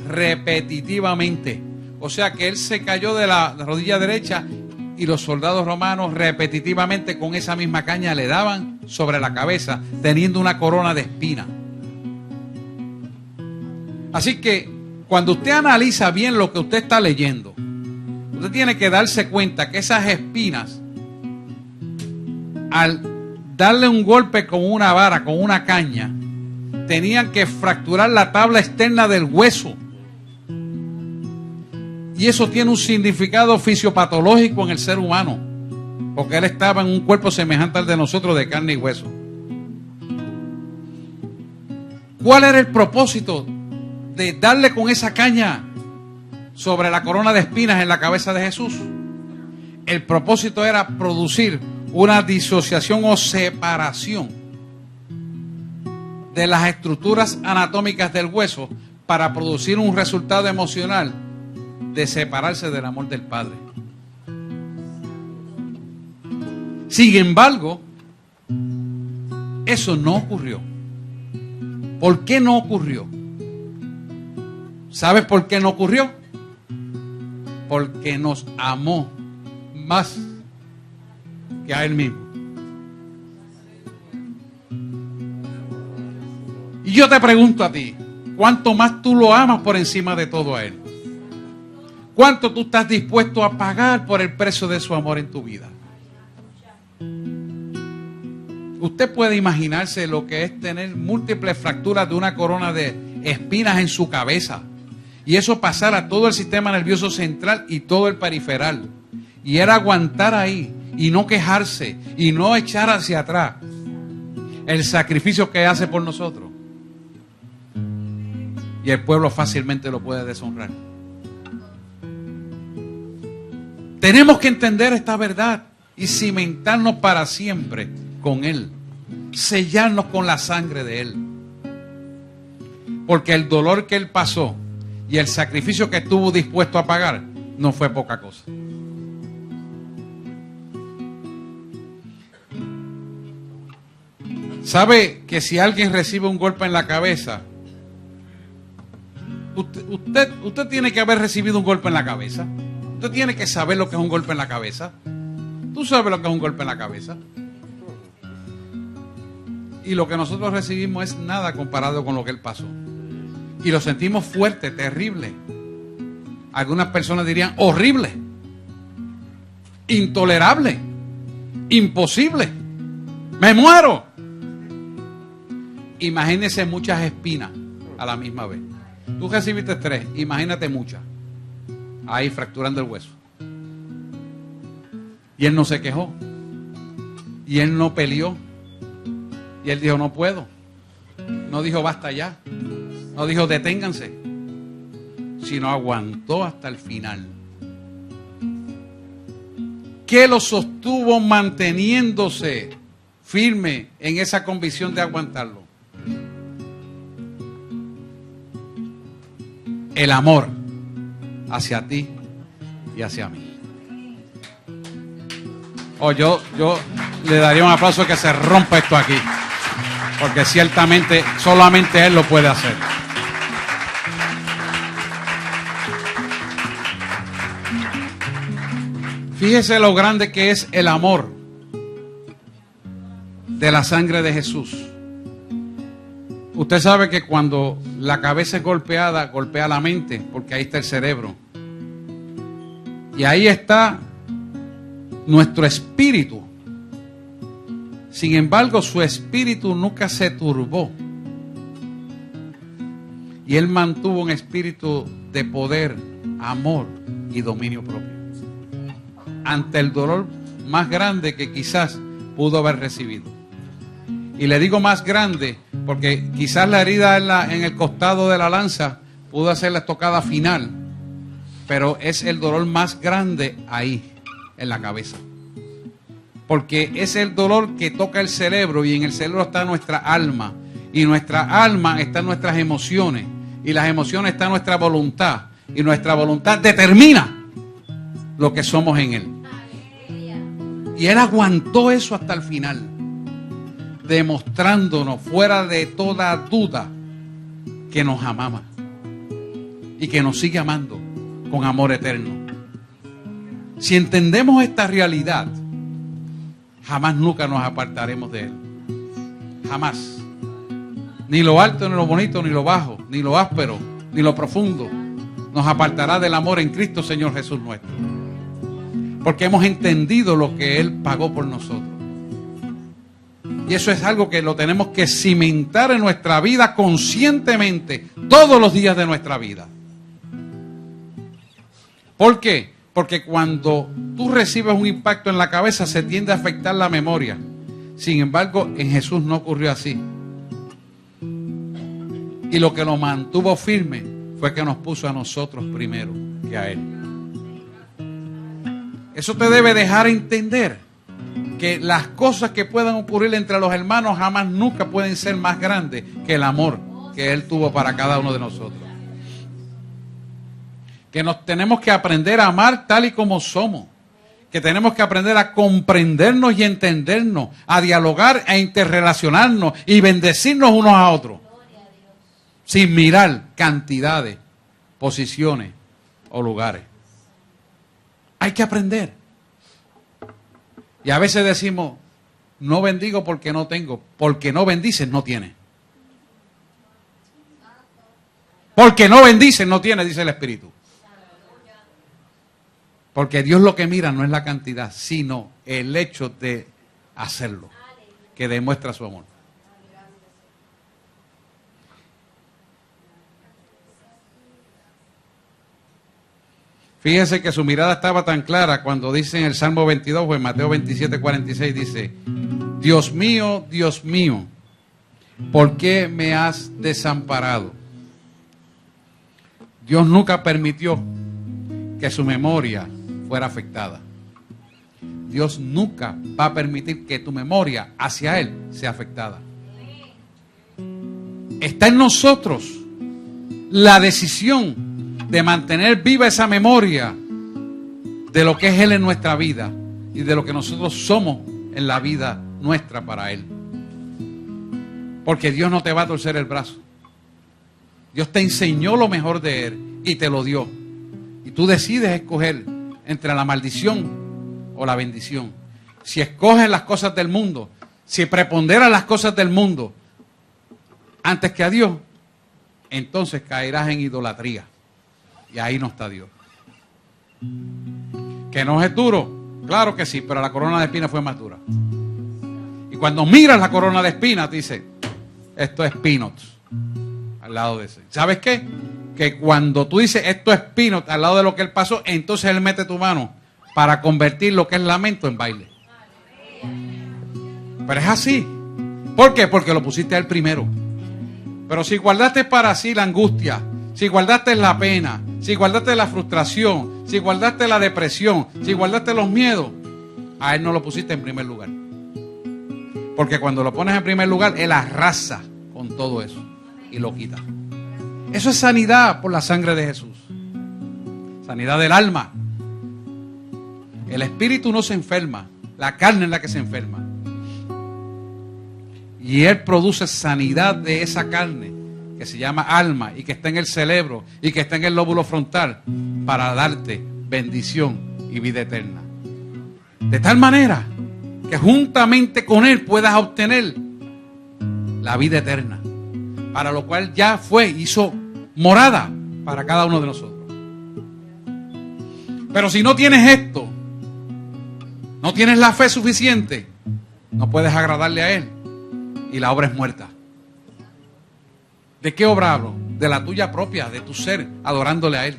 repetitivamente. O sea que Él se cayó de la rodilla derecha y los soldados romanos repetitivamente con esa misma caña le daban sobre la cabeza, teniendo una corona de espinas. Así que cuando usted analiza bien lo que usted está leyendo, usted tiene que darse cuenta que esas espinas, al darle un golpe con una vara, con una caña, tenían que fracturar la tabla externa del hueso. Y eso tiene un significado fisiopatológico en el ser humano, porque él estaba en un cuerpo semejante al de nosotros, de carne y hueso. ¿Cuál era el propósito de darle con esa caña sobre la corona de espinas en la cabeza de Jesús? El propósito era producir una disociación o separación de las estructuras anatómicas del hueso para producir un resultado emocional de separarse del amor del Padre. Sin embargo, eso no ocurrió. ¿Por qué no ocurrió? ¿Sabes por qué no ocurrió? Porque nos amó más que a Él mismo. Y yo te pregunto a ti, ¿cuánto más tú lo amas por encima de todo a Él? ¿Cuánto tú estás dispuesto a pagar por el precio de su amor en tu vida? Usted puede imaginarse lo que es tener múltiples fracturas de una corona de espinas en su cabeza. Y eso pasar a todo el sistema nervioso central y todo el periferal. Y era aguantar ahí y no quejarse y no echar hacia atrás el sacrificio que hace por nosotros. Y el pueblo fácilmente lo puede deshonrar. Tenemos que entender esta verdad y cimentarnos para siempre con Él. Sellarnos con la sangre de Él. Porque el dolor que Él pasó y el sacrificio que estuvo dispuesto a pagar no fue poca cosa. ¿Sabe que si alguien recibe un golpe en la cabeza, usted tiene que haber recibido un golpe en la cabeza? Usted tiene que saber lo que es un golpe en la cabeza. Tú sabes lo que es un golpe en la cabeza. Y lo que nosotros recibimos es nada comparado con lo que Él pasó. Y lo sentimos fuerte, terrible. Algunas personas dirían horrible, intolerable, imposible. Me muero. Imagínese muchas espinas a la misma vez. Tú recibiste 3, imagínate muchas. Ahí fracturando el hueso. Y Él no se quejó. Y Él no peleó. Y Él dijo, no puedo. No dijo, basta ya. No dijo, deténganse. Sino aguantó hasta el final. ¿Qué lo sostuvo manteniéndose firme en esa convicción de aguantarlo? El amor hacia ti y hacia mí. Yo le daría un aplauso que se rompa esto aquí, porque ciertamente solamente Él lo puede hacer. Fíjese lo grande que es el amor de la sangre de Jesús. Usted sabe que cuando la cabeza es golpeada, golpea la mente, porque ahí está el cerebro. Y ahí está nuestro espíritu. Sin embargo, su espíritu nunca se turbó. Y él mantuvo un espíritu de poder, amor y dominio propio. Ante el dolor más grande que quizás pudo haber recibido. Y le digo más grande porque quizás la herida en el costado de la lanza pudo hacer la estocada final. Pero es el dolor más grande ahí, en la cabeza. Porque es el dolor que toca el cerebro y en el cerebro está nuestra alma. Y nuestra alma está en nuestras emociones. Y las emociones están en nuestra voluntad. Y nuestra voluntad determina lo que somos en Él. Y Él aguantó eso hasta el final. Demostrándonos fuera de toda duda que nos amaba. Y que nos sigue amando con amor eterno. Si entendemos esta realidad, jamás nunca nos apartaremos de Él. Jamás. Ni lo alto, ni lo bonito, ni lo bajo, ni lo áspero, ni lo profundo nos apartará del amor en Cristo Señor Jesús nuestro. Porque hemos entendido lo que Él pagó por nosotros. Y eso es algo que lo tenemos que cimentar en nuestra vida conscientemente todos los días de nuestra vida. ¿Por qué? Porque cuando tú recibes un impacto en la cabeza se tiende a afectar la memoria. Sin embargo, en Jesús no ocurrió así. Y lo que lo mantuvo firme fue que nos puso a nosotros primero que a Él. Eso te debe dejar entender que las cosas que puedan ocurrir entre los hermanos jamás nunca pueden ser más grandes que el amor que Él tuvo para cada uno de nosotros. Que nos tenemos que aprender a amar tal y como somos. Que tenemos que aprender a comprendernos y entendernos, a dialogar e interrelacionarnos y bendecirnos unos a otros. Sin mirar cantidades, posiciones o lugares. Hay que aprender. Y a veces decimos, no bendigo porque no tengo. Porque no bendices, no tienes. Porque no bendices, no tienes, dice el Espíritu. Porque Dios lo que mira no es la cantidad, sino el hecho de hacerlo, que demuestra su amor. Fíjense que su mirada estaba tan clara cuando dice en el Salmo 22 o en Mateo 27, 46, dice, Dios mío, ¿por qué me has desamparado? Dios nunca permitió que su memoria fuera afectada. Dios nunca va a permitir que tu memoria hacia Él sea afectada. Está en nosotros la decisión de mantener viva esa memoria de lo que es Él en nuestra vida y de lo que nosotros somos en la vida nuestra para Él. Porque Dios no te va a torcer el brazo. Dios te enseñó lo mejor de Él y te lo dio. Y tú decides escoger entre la maldición o la bendición. Si escoges las cosas del mundo, si preponderas las cosas del mundo antes que a Dios, entonces caerás en idolatría. Y ahí no está Dios. ¿Que no es duro? Claro que sí, pero la corona de espinas fue más dura. Y cuando miras la corona de espinas, te dice, esto es peanuts al lado de ese. ¿Sabes qué? Que cuando tú dices, esto es peanuts al lado de lo que Él pasó, entonces Él mete tu mano para convertir lo que es lamento en baile. Pero es así. ¿Por qué? Porque lo pusiste a Él primero. Pero si guardaste para sí la angustia, si guardaste la pena, si guardaste la frustración, si guardaste la depresión, si guardaste los miedos, a Él no lo pusiste en primer lugar. Porque cuando lo pones en primer lugar, Él arrasa con todo eso y lo quita. Eso es sanidad por la sangre de Jesús. Sanidad del alma. El espíritu no se enferma, la carne es la que se enferma. Y Él produce sanidad de esa carne que se llama alma y que está en el cerebro y que está en el lóbulo frontal para darte bendición y vida eterna. De tal manera que juntamente con Él puedas obtener la vida eterna, para lo cual ya hizo morada para cada uno de nosotros. Pero si no tienes esto, no tienes la fe suficiente, no puedes agradarle a Él y la obra es muerta. ¿De qué obra hablo? de la tuya propia, de tu ser, adorándole a Él.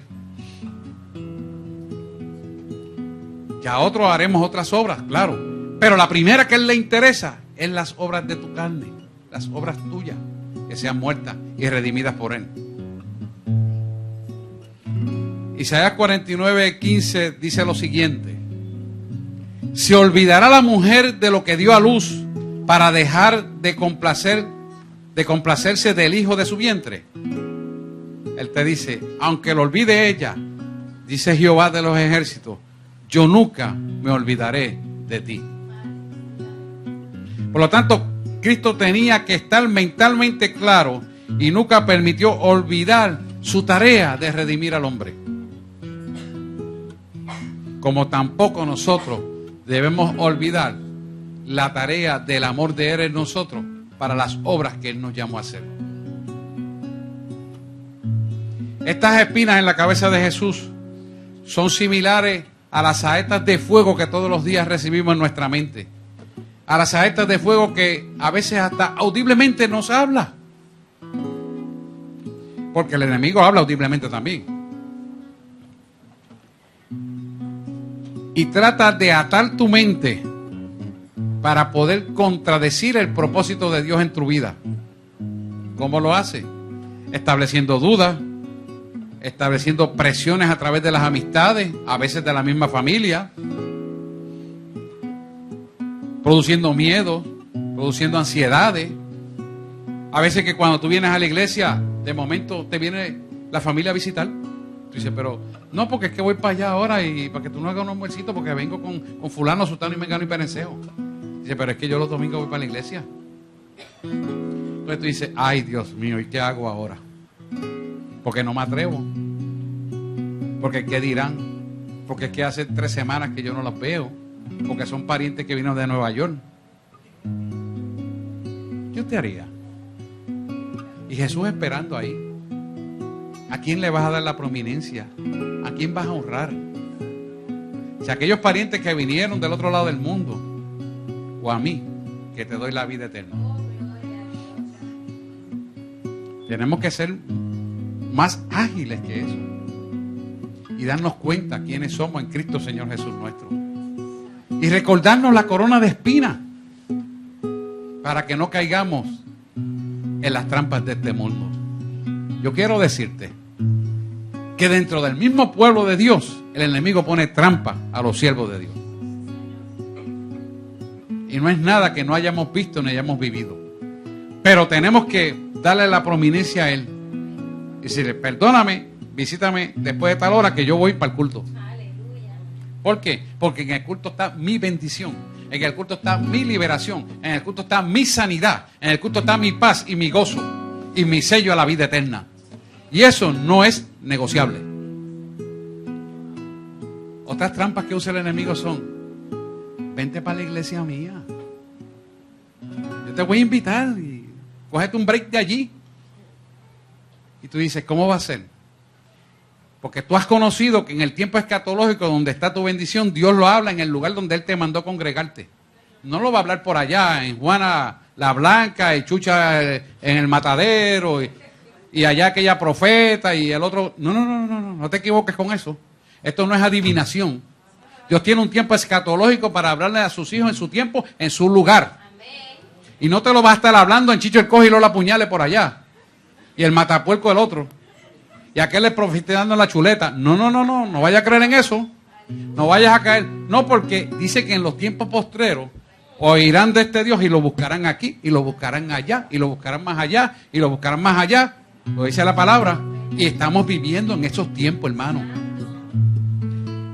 Ya a otros haremos otras obras, claro. Pero la primera que a Él le interesa es las obras de tu carne, las obras tuyas, que sean muertas y redimidas por Él. Isaías 49:15 dice lo siguiente: ¿se olvidará la mujer de lo que dio a luz para dejar de complacerse del hijo de su vientre? Él te dice, aunque lo olvide ella, dice Jehová de los ejércitos, yo nunca me olvidaré de ti. Por lo tanto, Cristo tenía que estar mentalmente claro y nunca permitió olvidar su tarea de redimir al hombre. Como tampoco nosotros debemos olvidar la tarea del amor de Él en nosotros para las obras que Él nos llamó a hacer. Estas espinas en la cabeza de Jesús son similares a las saetas de fuego que todos los días recibimos en nuestra mente. A las saetas de fuego que a veces hasta audiblemente nos habla. Porque el enemigo habla audiblemente también. Y trata de atar tu mente para poder contradecir el propósito de Dios en tu vida. ¿Cómo lo hace? Estableciendo dudas, estableciendo presiones a través de las amistades, a veces de la misma familia, produciendo miedo, produciendo ansiedades. A veces que cuando tú vienes a la iglesia, de momento te viene la familia a visitar. Tú dices, pero no, porque es que voy para allá ahora y para que tú no hagas un almuercito porque vengo con fulano, sultano y mengano y perencejo. Dice, pero es que yo los domingos voy para la iglesia. Entonces tú dices, ay Dios mío, ¿y qué hago ahora? Porque no me atrevo. Porque ¿qué dirán? Porque es que hace 3 semanas que yo no los veo. Porque son parientes que vinieron de Nueva York. ¿Qué usted haría? Y Jesús esperando ahí. ¿A quién le vas a dar la prominencia? ¿A quién vas a honrar? Si aquellos parientes que vinieron del otro lado del mundo, o a mí, que te doy la vida eterna. Tenemos que ser más ágiles que eso y darnos cuenta quiénes somos en Cristo Señor Jesús nuestro. Y recordarnos la corona de espinas para que no caigamos en las trampas de este mundo. Yo quiero decirte que dentro del mismo pueblo de Dios, el enemigo pone trampa a los siervos de Dios. Y no es nada que no hayamos visto ni hayamos vivido. Pero tenemos que darle la prominencia a Él. Y decirle, perdóname, visítame después de tal hora que yo voy para el culto. ¿Por qué? Porque en el culto está mi bendición. En el culto está mi liberación. En el culto está mi sanidad. En el culto está mi paz y mi gozo. Y mi sello a la vida eterna. Y eso no es negociable. Otras trampas que usa el enemigo son: vente para la iglesia mía. Yo te voy a invitar y cógete un break de allí. Y tú dices, ¿cómo va a ser? Porque tú has conocido que en el tiempo escatológico donde está tu bendición, Dios lo habla en el lugar donde Él te mandó congregarte. No lo va a hablar por allá, en Juana la Blanca y Chucha en el Matadero y allá aquella profeta y el otro. No te equivoques con eso. Esto no es adivinación. Dios tiene un tiempo escatológico para hablarle a sus hijos en su tiempo, en su lugar. Y no te lo va a estar hablando en Chicho el Coge y Lola Puñale por allá. Y el Matapuerco el otro. Y aquel le profetizando en la chuleta. No vayas a creer en eso. No vayas a caer. No, porque dice que en los tiempos postreros oirán de este Dios y lo buscarán aquí, y lo buscarán allá, y lo buscarán más allá, y lo buscarán más allá. Lo dice la palabra. Y estamos viviendo en esos tiempos, hermano.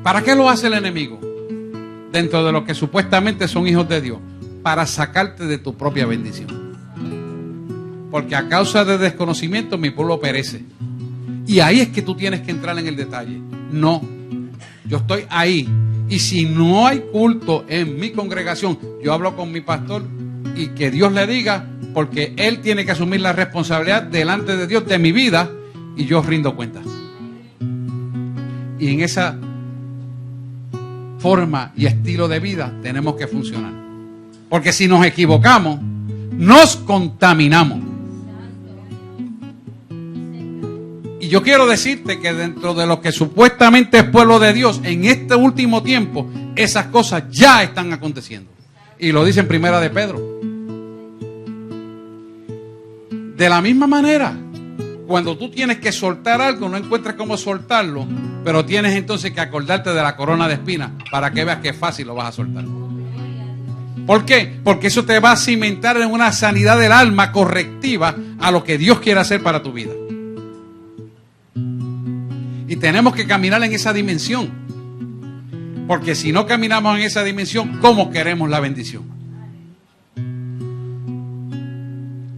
¿Para qué lo hace el enemigo? Dentro de los que supuestamente son hijos de Dios. Para sacarte de tu propia bendición. Porque a causa de desconocimiento mi pueblo perece. Y ahí es que tú tienes que entrar en el detalle. No, yo estoy ahí. Y si no hay culto en mi congregación, yo hablo con mi pastor y que Dios le diga, porque él tiene que asumir la responsabilidad delante de Dios de mi vida y yo rindo cuentas. Y en esa forma y estilo de vida tenemos que funcionar. Porque si nos equivocamos, nos contaminamos. Y yo quiero decirte que dentro de lo que supuestamente es pueblo de Dios, en este último tiempo, esas cosas ya están aconteciendo. Y lo dice en Primera de Pedro. De la misma manera, cuando tú tienes que soltar algo, no encuentras cómo soltarlo, pero tienes entonces que acordarte de la corona de espinas para que veas que fácil lo vas a soltar. ¿Por qué? Porque eso te va a cimentar en una sanidad del alma correctiva a lo que Dios quiere hacer para tu vida. Y tenemos que caminar en esa dimensión. Porque si no caminamos en esa dimensión, ¿cómo queremos la bendición?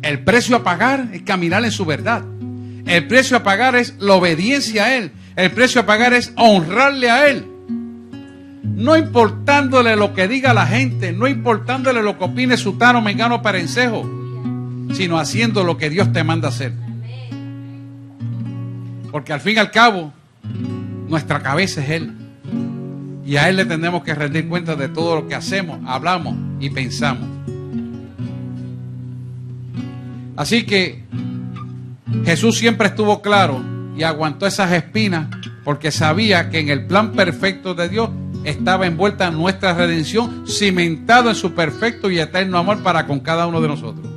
El precio a pagar es caminar en su verdad. El precio a pagar es la obediencia a Él. El precio a pagar es honrarle a Él. No importándole lo que diga la gente, no importándole lo que opine sutano, mengano, perencejo, sino haciendo lo que Dios te manda hacer. Porque al fin y al cabo, nuestra cabeza es Él. Y a Él le tenemos que rendir cuenta de todo lo que hacemos, hablamos y pensamos. Así que Jesús siempre estuvo claro y aguantó esas espinas porque sabía que en el plan perfecto de Dios estaba envuelta nuestra redención, cimentado en su perfecto y eterno amor para con cada uno de nosotros.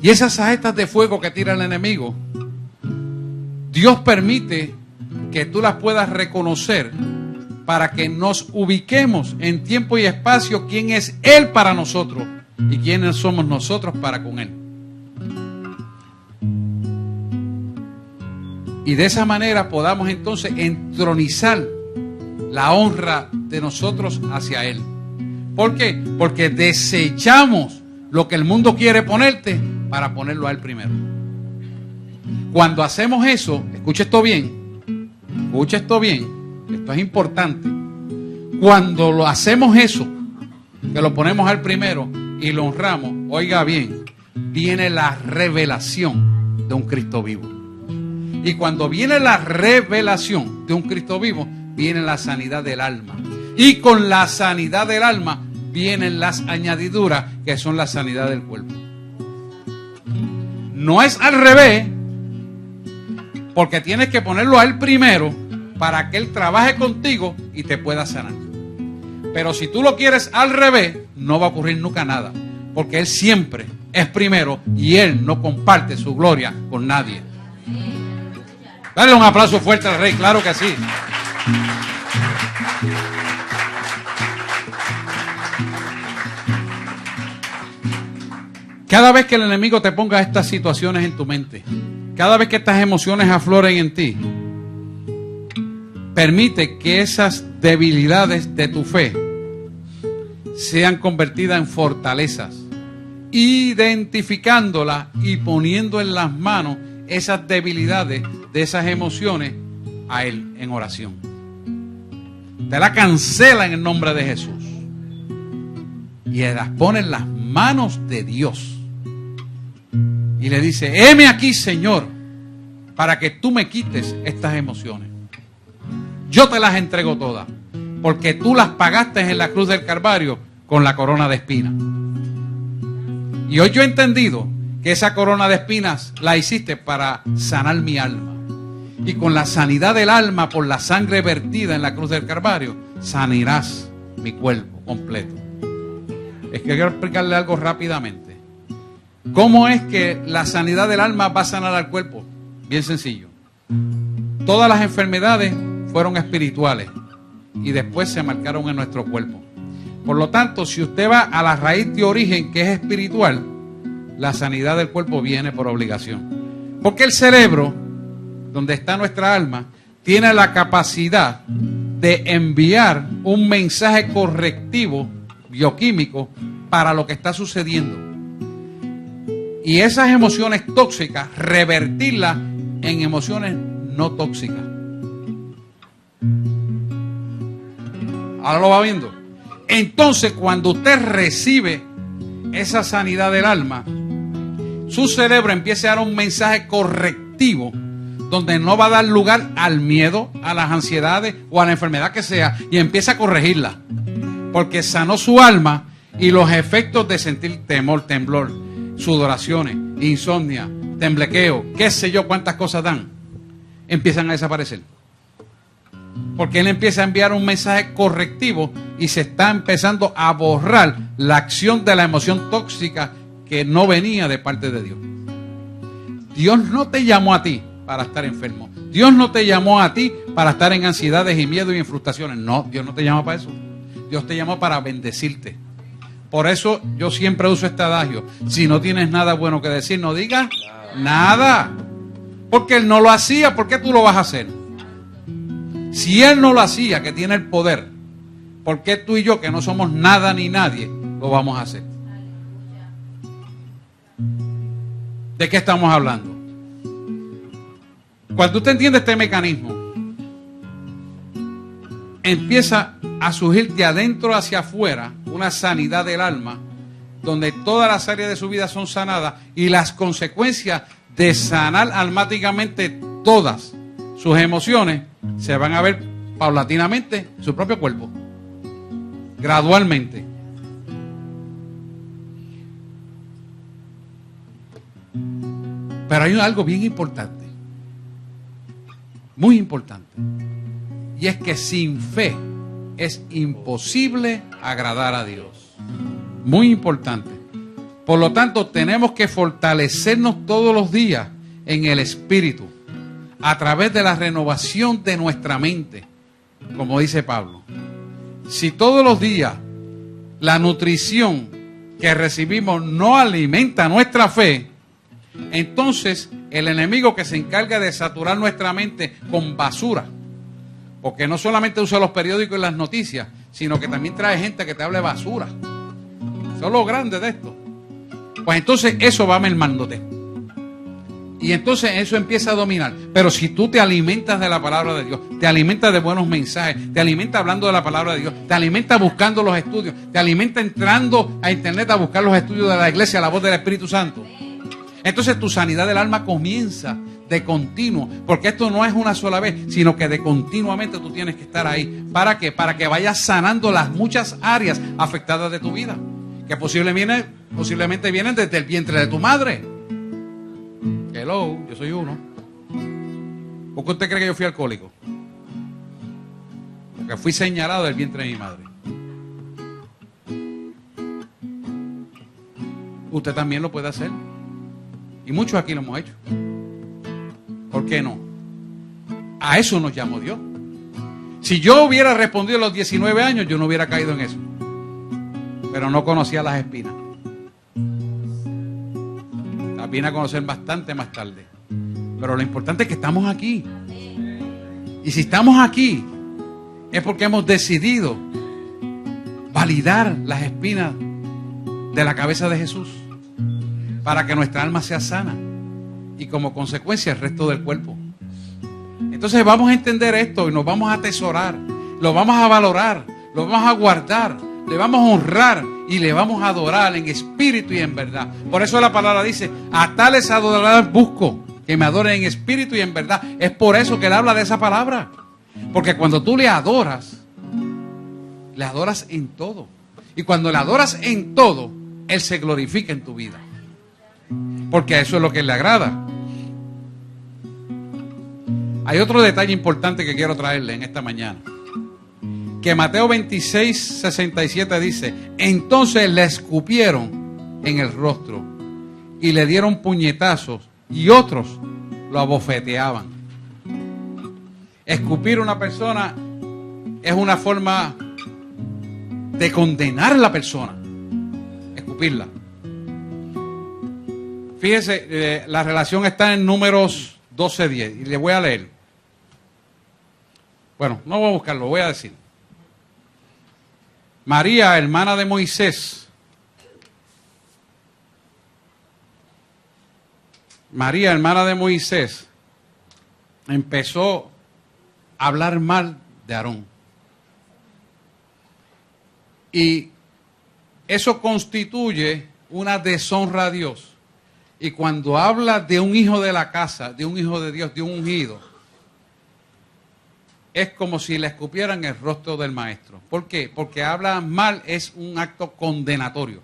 Y esas saetas de fuego que tira el enemigo, Dios permite que tú las puedas reconocer para que nos ubiquemos en tiempo y espacio quién es Él para nosotros y quiénes somos nosotros para con Él. Y de esa manera podamos entonces entronizar la honra de nosotros hacia Él. ¿Por qué? Porque desechamos lo que el mundo quiere ponerte para ponerlo a Él primero. Cuando hacemos eso, escucha esto bien, esto es importante. Cuando lo hacemos eso, que lo ponemos al primero y lo honramos, oiga bien, viene la revelación de un Cristo vivo. Y cuando viene la revelación de un Cristo vivo, viene la sanidad del alma. Y con la sanidad del alma vienen las añadiduras, que son la sanidad del cuerpo. No es al revés, porque tienes que ponerlo a Él primero para que Él trabaje contigo y te pueda sanar. Pero si tú lo quieres al revés, no va a ocurrir nunca nada, porque Él siempre es primero y Él no comparte su gloria con nadie. Dale un aplauso fuerte al Rey, claro que sí. Cada vez que el enemigo te ponga estas situaciones en tu mente, cada vez que estas emociones afloren en ti, permite que esas debilidades de tu fe sean convertidas en fortalezas, identificándolas y poniendo en las manos esas debilidades de esas emociones a Él en oración. Te la cancela en el nombre de Jesús y las pone en las manos de Dios y le dice: heme aquí, Señor, para que tú me quites estas emociones. Yo te las entrego todas, porque tú las pagaste en la cruz del Calvario con la corona de espinas. Y hoy yo he entendido que esa corona de espinas la hiciste para sanar mi alma. Y con la sanidad del alma por la sangre vertida en la cruz del Calvario, sanarás mi cuerpo completo. Es que quiero explicarle algo rápidamente. ¿Cómo es que la sanidad del alma va a sanar al cuerpo? Bien sencillo. Todas las enfermedades fueron espirituales y después se marcaron en nuestro cuerpo. Por lo tanto, si usted va a la raíz de origen, que es espiritual, la sanidad del cuerpo viene por obligación. Porque el cerebro, donde está nuestra alma, tiene la capacidad de enviar un mensaje correctivo bioquímico para lo que está sucediendo. Y esas emociones tóxicas, revertirlas en emociones no tóxicas. Ahora lo va viendo. Entonces, cuando usted recibe esa sanidad del alma, su cerebro empieza a dar un mensaje correctivo donde no va a dar lugar al miedo, a las ansiedades o a la enfermedad que sea, y empieza a corregirla. Porque sanó su alma y los efectos de sentir temor, temblor, sudoraciones, insomnia, temblequeo, qué sé yo cuántas cosas dan, empiezan a desaparecer. Porque él empieza a enviar un mensaje correctivo y se está empezando a borrar la acción de la emoción tóxica que no venía de parte de Dios. Dios no te llamó a ti para estar enfermo. Dios no te llamó a ti para estar en ansiedades y miedo y en frustraciones. No, Dios no te llamó para eso. Dios te llamó para bendecirte. Por eso yo siempre uso este adagio. Si no tienes nada bueno que decir, no digas nada. Porque Él no lo hacía, ¿por qué tú lo vas a hacer? Si Él no lo hacía, que tiene el poder, ¿por qué tú y yo, que no somos nada ni nadie, lo vamos a hacer? ¿De qué estamos hablando? Cuando usted entiende este mecanismo, empieza a surgir de adentro hacia afuera una sanidad del alma, donde todas las áreas de su vida son sanadas y las consecuencias de sanar almáticamente todas sus emociones se van a ver paulatinamente en su propio cuerpo, gradualmente. Pero hay algo bien importante, muy importante, y es que sin fe es imposible agradar a Dios. Muy importante. Por lo tanto, tenemos que fortalecernos todos los días en el Espíritu, a través de la renovación de nuestra mente, como dice Pablo. Si todos los días la nutrición que recibimos no alimenta nuestra fe, entonces el enemigo que se encarga de saturar nuestra mente con basura, porque no solamente usa los periódicos y las noticias, sino que también trae gente que te hable basura. Eso es lo grande de esto. Pues entonces eso va mermándote. Y entonces eso empieza a dominar. Pero si tú te alimentas de la palabra de Dios, te alimentas de buenos mensajes, te alimentas hablando de la palabra de Dios, te alimentas buscando los estudios, te alimentas entrando a internet a buscar los estudios de la iglesia, la voz del Espíritu Santo, entonces tu sanidad del alma comienza de continuo. Porque esto no es una sola vez, sino que de continuamente tú tienes que estar ahí. ¿Para qué? Para que vayas sanando las muchas áreas afectadas de tu vida, que posiblemente vienen desde el vientre de tu madre. Hello, yo soy uno. ¿Por qué usted cree que yo fui alcohólico? Porque fui señalado del vientre de mi madre. Usted también lo puede hacer. Y muchos aquí lo hemos hecho. ¿Por qué no? A eso nos llamó Dios. Si yo hubiera respondido a los 19 años, yo no hubiera caído en eso. Pero no conocía las espinas. Las vine a conocer bastante más tarde. Pero lo importante es que estamos aquí. Y si estamos aquí, es porque hemos decidido validar las espinas de la cabeza de Jesús, para que nuestra alma sea sana y como consecuencia el resto del cuerpo. Entonces vamos a entender esto y nos vamos a atesorar, lo vamos a valorar, lo vamos a guardar, le vamos a honrar y le vamos a adorar en espíritu y en verdad. Por eso la palabra dice: a tales adorar busco, que me adoren en espíritu y en verdad. Es por eso que él habla de esa palabra, porque cuando tú le adoras en todo, y cuando le adoras en todo, él se glorifica en tu vida, porque a eso es lo que él le agrada. Hay otro detalle importante que quiero traerle en esta mañana, que Mateo 26:67 dice: entonces le escupieron en el rostro y le dieron puñetazos y otros lo abofeteaban. Escupir a una persona es una forma de condenar a la persona, escupirla. Fíjese, la relación está en Números 12:10 y le voy a leer. Bueno, no voy a buscarlo, voy a decir. María, hermana de Moisés, empezó a hablar mal de Aarón. Y eso constituye una deshonra a Dios. Y cuando habla de un hijo de la casa, de un hijo de Dios, de un ungido, es como si le escupieran el rostro del maestro. ¿Por qué? Porque hablar mal es un acto condenatorio.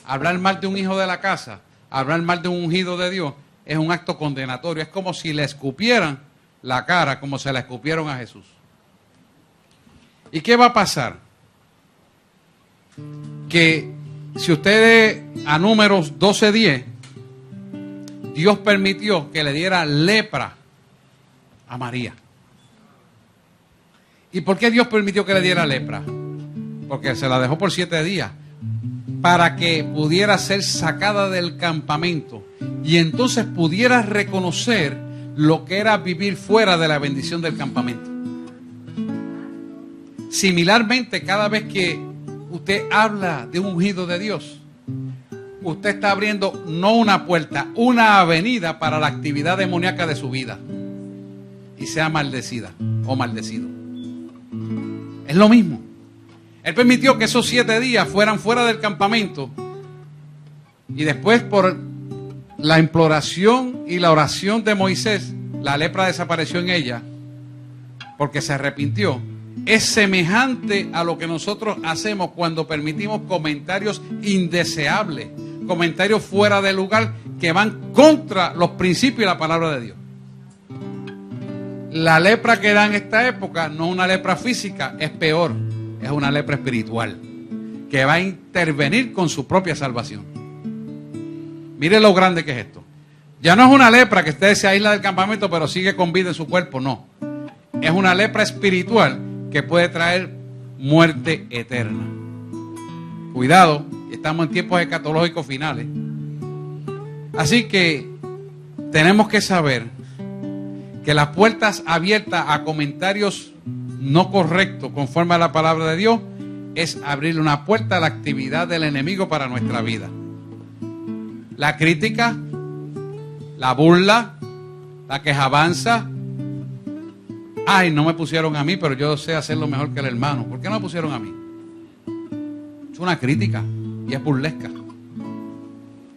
Hablar mal de un hijo de la casa, hablar mal de un ungido de Dios, es un acto condenatorio. Es como si le escupieran la cara, como se la escupieron a Jesús. ¿Y qué va a pasar? Que si ustedes a Números 12:10, Dios permitió que le diera lepra a María. ¿Y por qué Dios permitió que le diera lepra? Porque se la dejó por 7 días, para que pudiera ser sacada del campamento y entonces pudiera reconocer lo que era vivir fuera de la bendición del campamento. Similarmente, cada vez que usted habla de un ungido de Dios, usted está abriendo no una puerta, una avenida para la actividad demoníaca de su vida y sea maldecida o maldecido. Es lo mismo. Él permitió que esos 7 días fueran fuera del campamento y después, por la imploración y la oración de Moisés, la lepra desapareció en ella porque se arrepintió. Es semejante a lo que nosotros hacemos cuando permitimos comentarios indeseables, comentarios fuera de lugar que van contra los principios y la palabra de Dios. La lepra que da en esta época no es una lepra física, es peor, es una lepra espiritual que va a intervenir con su propia salvación. Mire lo grande que es esto. Ya no es una lepra que usted se aísla del campamento pero sigue con vida en su cuerpo, no. Es una lepra espiritual que puede traer muerte eterna. Cuidado, estamos en tiempos escatológicos finales. Así que tenemos que saber que las puertas abiertas a comentarios no correctos conforme a la palabra de Dios es abrirle una puerta a la actividad del enemigo para nuestra vida. La crítica, la burla, la quejabanza. Ay, no me pusieron a mí, pero yo sé hacerlo mejor que el hermano. ¿Por qué no me pusieron a mí? Es una crítica y es burlesca.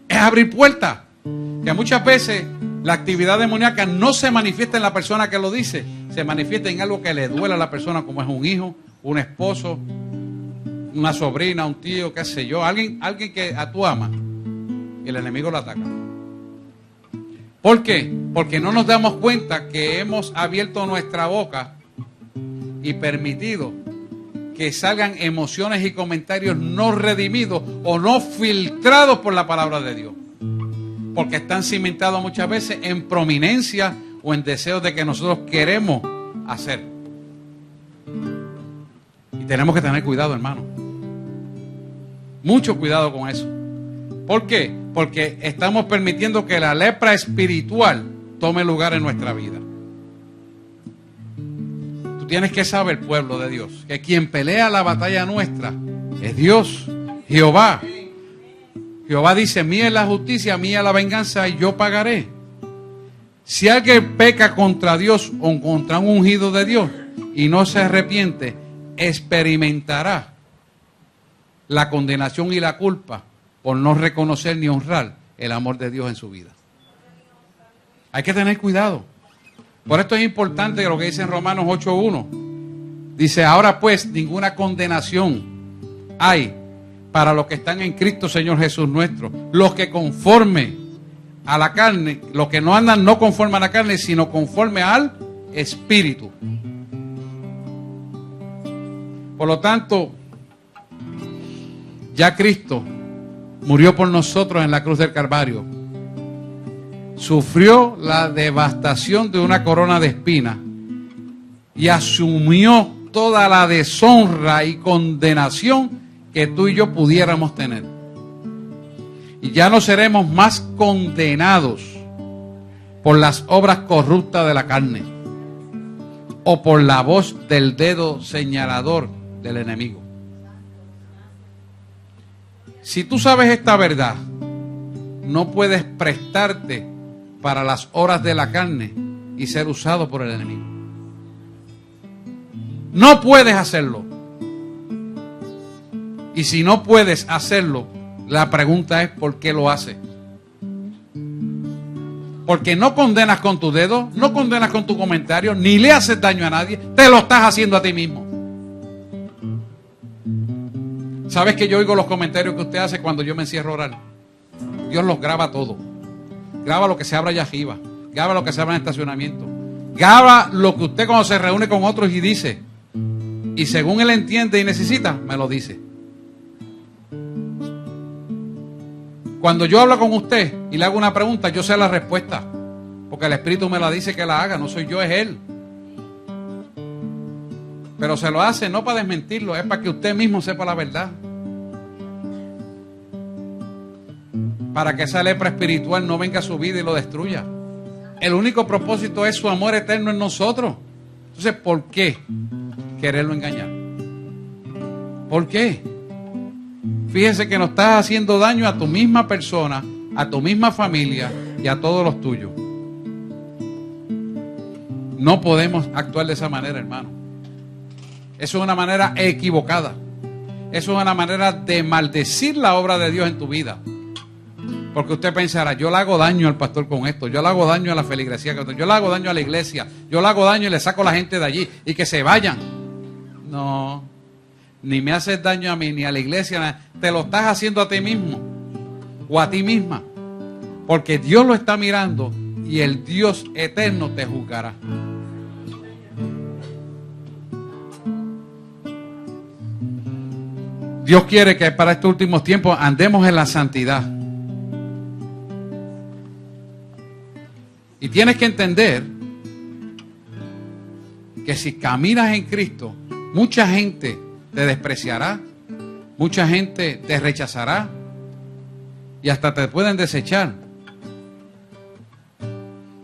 Es abrir puertas. Que muchas veces la actividad demoníaca no se manifiesta en la persona que lo dice, se manifiesta en algo que le duele a la persona, como es un hijo, un esposo, una sobrina, un tío, qué sé yo, alguien que a tú amas y el enemigo lo ataca. ¿Por qué? Porque no nos damos cuenta que hemos abierto nuestra boca y permitido que salgan emociones y comentarios no redimidos o no filtrados por la palabra de Dios. Porque están cimentados muchas veces en prominencia o en deseos de que nosotros queremos hacer. Y tenemos que tener cuidado, hermano. Mucho cuidado con eso. ¿Por qué? Porque estamos permitiendo que la lepra espiritual tome lugar en nuestra vida. Tú tienes que saber, pueblo de Dios, que quien pelea la batalla nuestra es Dios, Jehová. Jehová dice, mía es la justicia, mía la venganza y yo pagaré. Si alguien peca contra Dios o contra un ungido de Dios y no se arrepiente, experimentará la condenación y la culpa por no reconocer ni honrar el amor de Dios en su vida. Hay que tener cuidado. Por esto es importante lo que dice en Romanos 8:1. Dice, ahora pues ninguna condenación hay para los que están en Cristo Señor Jesús nuestro, los que conforme a la carne, los que no andan no conforme a la carne, sino conforme al Espíritu. Por lo tanto, ya Cristo murió por nosotros en la cruz del Calvario. Sufrió la devastación de una corona de espinas y asumió toda la deshonra y condenación que tú y yo pudiéramos tener. Y ya no seremos más condenados por las obras corruptas de la carne o por la voz del dedo señalador del enemigo. Si tú sabes esta verdad, no puedes prestarte para las obras de la carne y ser usado por el enemigo. No puedes hacerlo. Y si no puedes hacerlo, la pregunta es ¿por qué lo haces? Porque no condenas con tu dedo, no condenas con tu comentario, ni le haces daño a nadie, te lo estás haciendo a ti mismo. ¿Sabes que yo oigo los comentarios que usted hace cuando yo me encierro a orar? Dios los graba todo. Graba lo que se abra allá arriba. Graba lo que se abra en el estacionamiento. Graba lo que usted cuando se reúne con otros y dice. Y según él entiende y necesita, me lo dice. Cuando yo hablo con usted y le hago una pregunta, yo sé la respuesta. Porque el Espíritu me la dice que la haga, no soy yo, es Él. Pero se lo hace no para desmentirlo, es para que usted mismo sepa la verdad. Para que esa lepra espiritual no venga a su vida y lo destruya. El único propósito es su amor eterno en nosotros. Entonces, ¿por qué quererlo engañar? ¿Por qué? Fíjese que no estás haciendo daño a tu misma persona, a tu misma familia y a todos los tuyos. No podemos actuar de esa manera, hermano. Eso es una manera equivocada. Eso es una manera de maldecir la obra de Dios en tu vida. Porque usted pensará, yo le hago daño al pastor con esto, yo le hago daño a la feligresía, yo le hago daño a la iglesia, yo le hago daño y le saco a la gente de allí y que se vayan. No, ni me haces daño a mí, ni a la iglesia, te lo estás haciendo a ti mismo o a ti misma. Porque Dios lo está mirando y el Dios eterno te juzgará. Dios quiere que para estos últimos tiempos andemos en la santidad. Y tienes que entender que si caminas en Cristo, mucha gente te despreciará, mucha gente te rechazará y hasta te pueden desechar.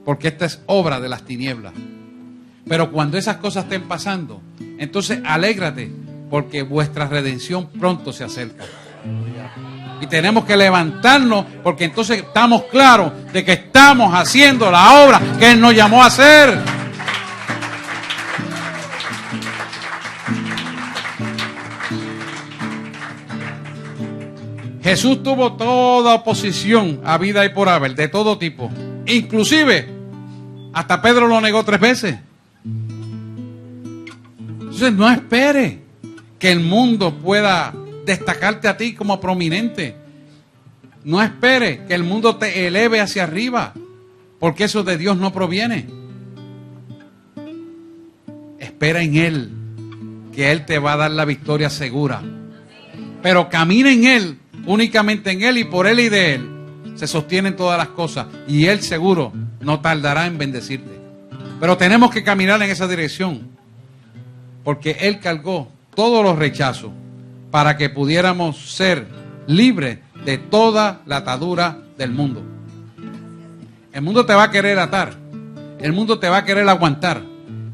Porque esta es obra de las tinieblas. Pero cuando esas cosas estén pasando, entonces alégrate, porque vuestra redención pronto se acerca. Y tenemos que levantarnos, porque entonces estamos claros de que estamos haciendo la obra que Él nos llamó a hacer. Jesús tuvo toda oposición a vida y por haber, de todo tipo. Inclusive, hasta Pedro lo negó 3 veces. Entonces no espere que el mundo pueda destacarte a ti como prominente. No espere que el mundo te eleve hacia arriba, porque eso de Dios no proviene. Espera en Él, que Él te va a dar la victoria segura. Pero camina en Él, únicamente en Él y por Él y de Él se sostienen todas las cosas, y Él seguro no tardará en bendecirte. Pero tenemos que caminar en esa dirección, porque Él cargó todos los rechazos para que pudiéramos ser libres de toda la atadura del mundo. El mundo te va a querer atar, el mundo te va a querer aguantar,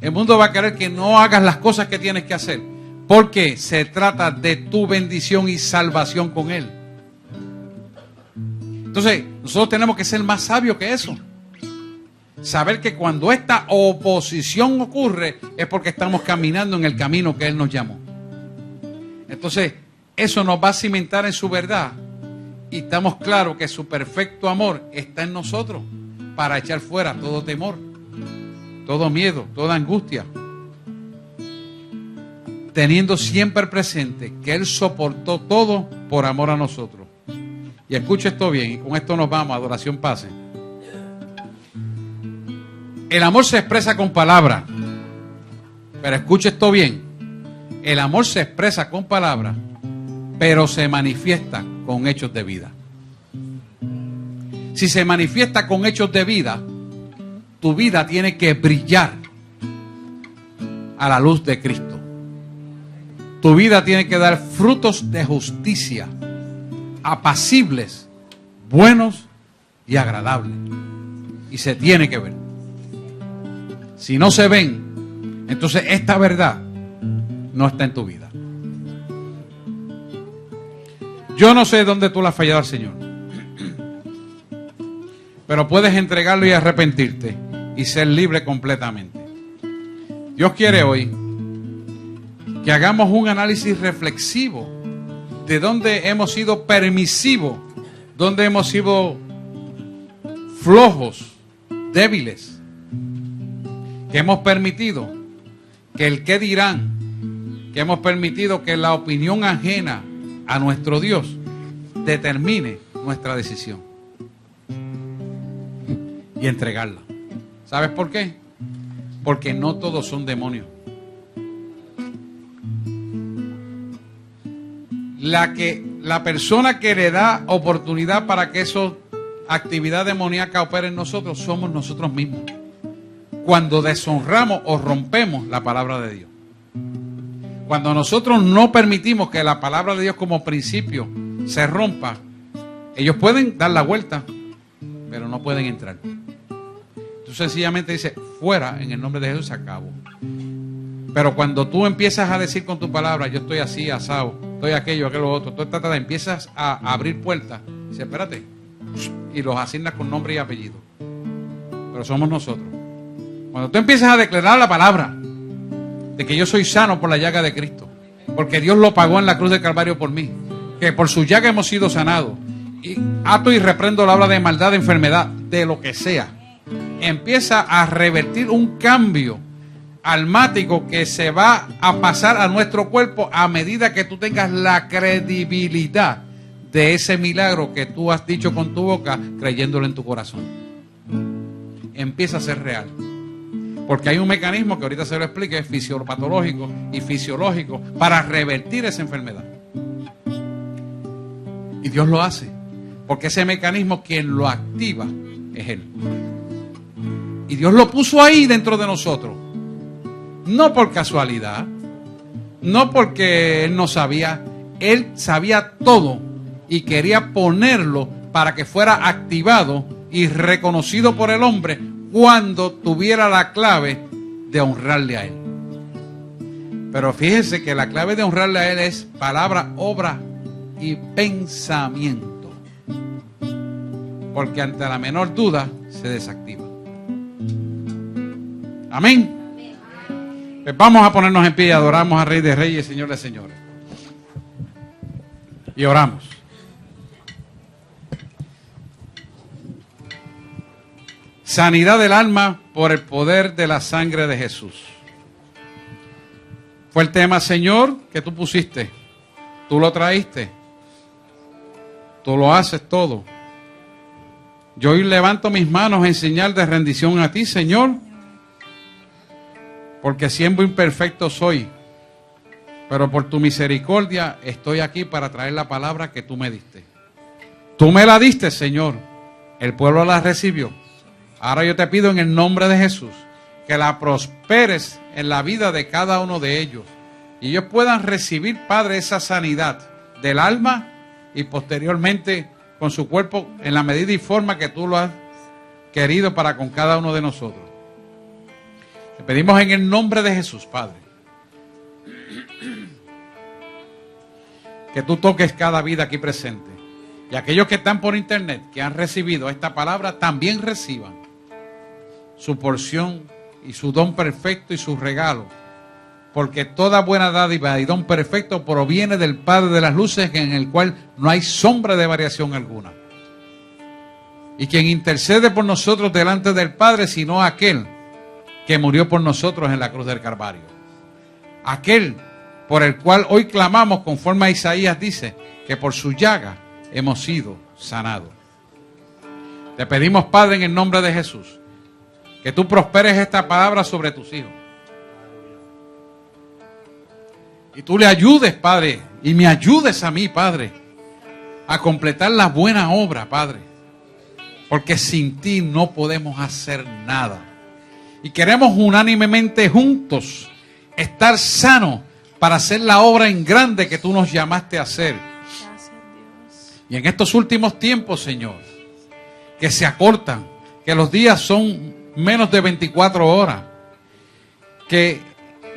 el mundo va a querer que no hagas las cosas que tienes que hacer, porque se trata de tu bendición y salvación con Él. Entonces, nosotros tenemos que ser más sabios que eso. Saber que cuando esta oposición ocurre es porque estamos caminando en el camino que Él nos llamó. Entonces, eso nos va a cimentar en su verdad y estamos claros que su perfecto amor está en nosotros para echar fuera todo temor, todo miedo, toda angustia, teniendo siempre presente que Él soportó todo por amor a nosotros. Y escuche esto bien, y con esto nos vamos, adoración pase. El amor se expresa con palabras, pero escuche esto bien. El amor se expresa con palabras, pero se manifiesta con hechos de vida. Si se manifiesta con hechos de vida, tu vida tiene que brillar a la luz de Cristo. Tu vida tiene que dar frutos de justicia, apacibles, buenos y agradables. Y se tiene que ver. Si no se ven, entonces esta verdad no está en tu vida. Yo no sé dónde tú le has fallado al Señor, pero puedes entregarlo y arrepentirte y ser libre completamente. Dios quiere hoy que hagamos un análisis reflexivo de dónde hemos sido permisivos, dónde hemos sido flojos, débiles, que hemos permitido que el qué dirán, que hemos permitido que la opinión ajena a nuestro Dios determine nuestra decisión. y entregarla. ¿Sabes por qué? Porque no todos son demonios. La persona que le da oportunidad para que esa actividad demoníaca opere en nosotros somos nosotros mismos. Cuando deshonramos o rompemos la palabra de Dios. Cuando nosotros no permitimos que la palabra de Dios como principio se rompa, ellos pueden dar la vuelta, pero no pueden entrar. Tú sencillamente dices, fuera, en el nombre de Jesús se acabó. Pero cuando tú empiezas a decir con tu palabra, yo estoy así, asado, estoy aquello, aquello, otro, tú empiezas a abrir puertas, dices, espérate, y los asignas con nombre y apellido. Pero somos nosotros. Cuando tú empiezas a declarar la palabra de que yo soy sano por la llaga de Cristo, porque Dios lo pagó en la cruz del Calvario por mí, que por su llaga hemos sido sanados, y ato y reprendo la obra de maldad, de enfermedad, de lo que sea, empieza a revertir un cambio almático que se va a pasar a nuestro cuerpo a medida que tú tengas la credibilidad de ese milagro que tú has dicho con tu boca, creyéndolo en tu corazón. Empieza a ser real. Porque hay un mecanismo que ahorita se lo explique, fisiopatológico y fisiológico, para revertir esa enfermedad. Y Dios lo hace. Porque ese mecanismo, quien lo activa, es Él. Y Dios lo puso ahí dentro de nosotros. No por casualidad. No porque Él no sabía. Él sabía todo. Y quería ponerlo para que fuera activado y reconocido por el hombre cuando tuviera la clave de honrarle a Él. Pero fíjense que la clave de honrarle a Él es palabra, obra y pensamiento. Porque ante la menor duda se desactiva. Amén. Pues vamos a ponernos en pie y adoramos al Rey de Reyes, Señor de Señores. Y oramos. Sanidad del alma por el poder de la sangre de Jesús. Fue el tema, Señor, que tú pusiste. Tú lo traíste. Tú lo haces todo. Yo hoy levanto mis manos en señal de rendición a ti, Señor, porque siendo imperfecto soy, pero por tu misericordia estoy aquí para traer la palabra que tú me diste. Tú me la diste, Señor. El pueblo la recibió. Ahora yo te pido en el nombre de Jesús que la prosperes en la vida de cada uno de ellos y ellos puedan recibir, Padre, esa sanidad del alma y posteriormente con su cuerpo en la medida y forma que tú lo has querido para con cada uno de nosotros. Te pedimos en el nombre de Jesús, Padre, que tú toques cada vida aquí presente y aquellos que están por internet que han recibido esta palabra también reciban su porción y su don perfecto y su regalo, porque toda buena dádiva y don perfecto proviene del Padre de las luces, en el cual no hay sombra de variación alguna, y quien intercede por nosotros delante del Padre, sino aquel que murió por nosotros en la cruz del Calvario, aquel por el cual hoy clamamos, conforme a Isaías dice, que por su llaga hemos sido sanados. Te pedimos, Padre, en el nombre de Jesús, que tú prosperes esta palabra sobre tus hijos. Y tú le ayudes, Padre, y me ayudes a mí, Padre, a completar la buena obra, Padre. Porque sin ti no podemos hacer nada. Y queremos unánimemente juntos estar sanos para hacer la obra en grande que tú nos llamaste a hacer. Y en estos últimos tiempos, Señor, que se acortan, que los días son menos de 24 horas, que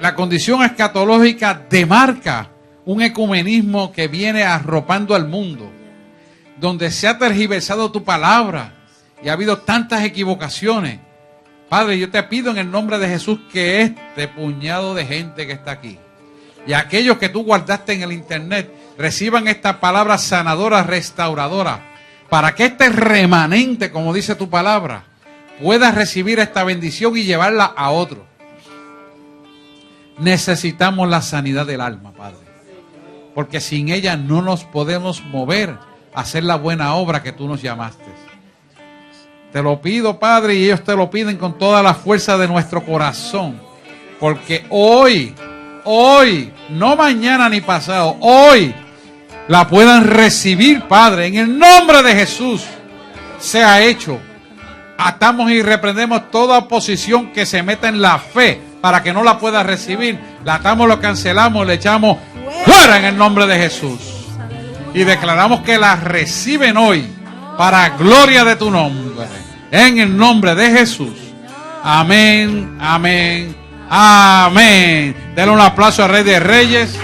la condición escatológica demarca un ecumenismo que viene arropando al mundo, donde se ha tergiversado tu palabra y ha habido tantas equivocaciones. Padre, yo te pido en el nombre de Jesús que este puñado de gente que está aquí y aquellos que tú guardaste en el internet reciban esta palabra sanadora, restauradora, para que este remanente, como dice tu palabra, pueda recibir esta bendición y llevarla a otro. Necesitamos la sanidad del alma, Padre, porque sin ella no nos podemos mover a hacer la buena obra que tú nos llamaste. Te lo pido, Padre, y ellos te lo piden con toda la fuerza de nuestro corazón. Porque hoy, no mañana ni pasado, hoy la puedan recibir, Padre, en el nombre de Jesús. Sea hecho. Atamos y reprendemos toda oposición que se meta en la fe para que no la pueda recibir. La atamos, lo cancelamos, le echamos fuera en el nombre de Jesús. Y declaramos que la reciben hoy para gloria de tu nombre. En el nombre de Jesús. Amén, amén, amén. Denle un aplauso al Rey de Reyes.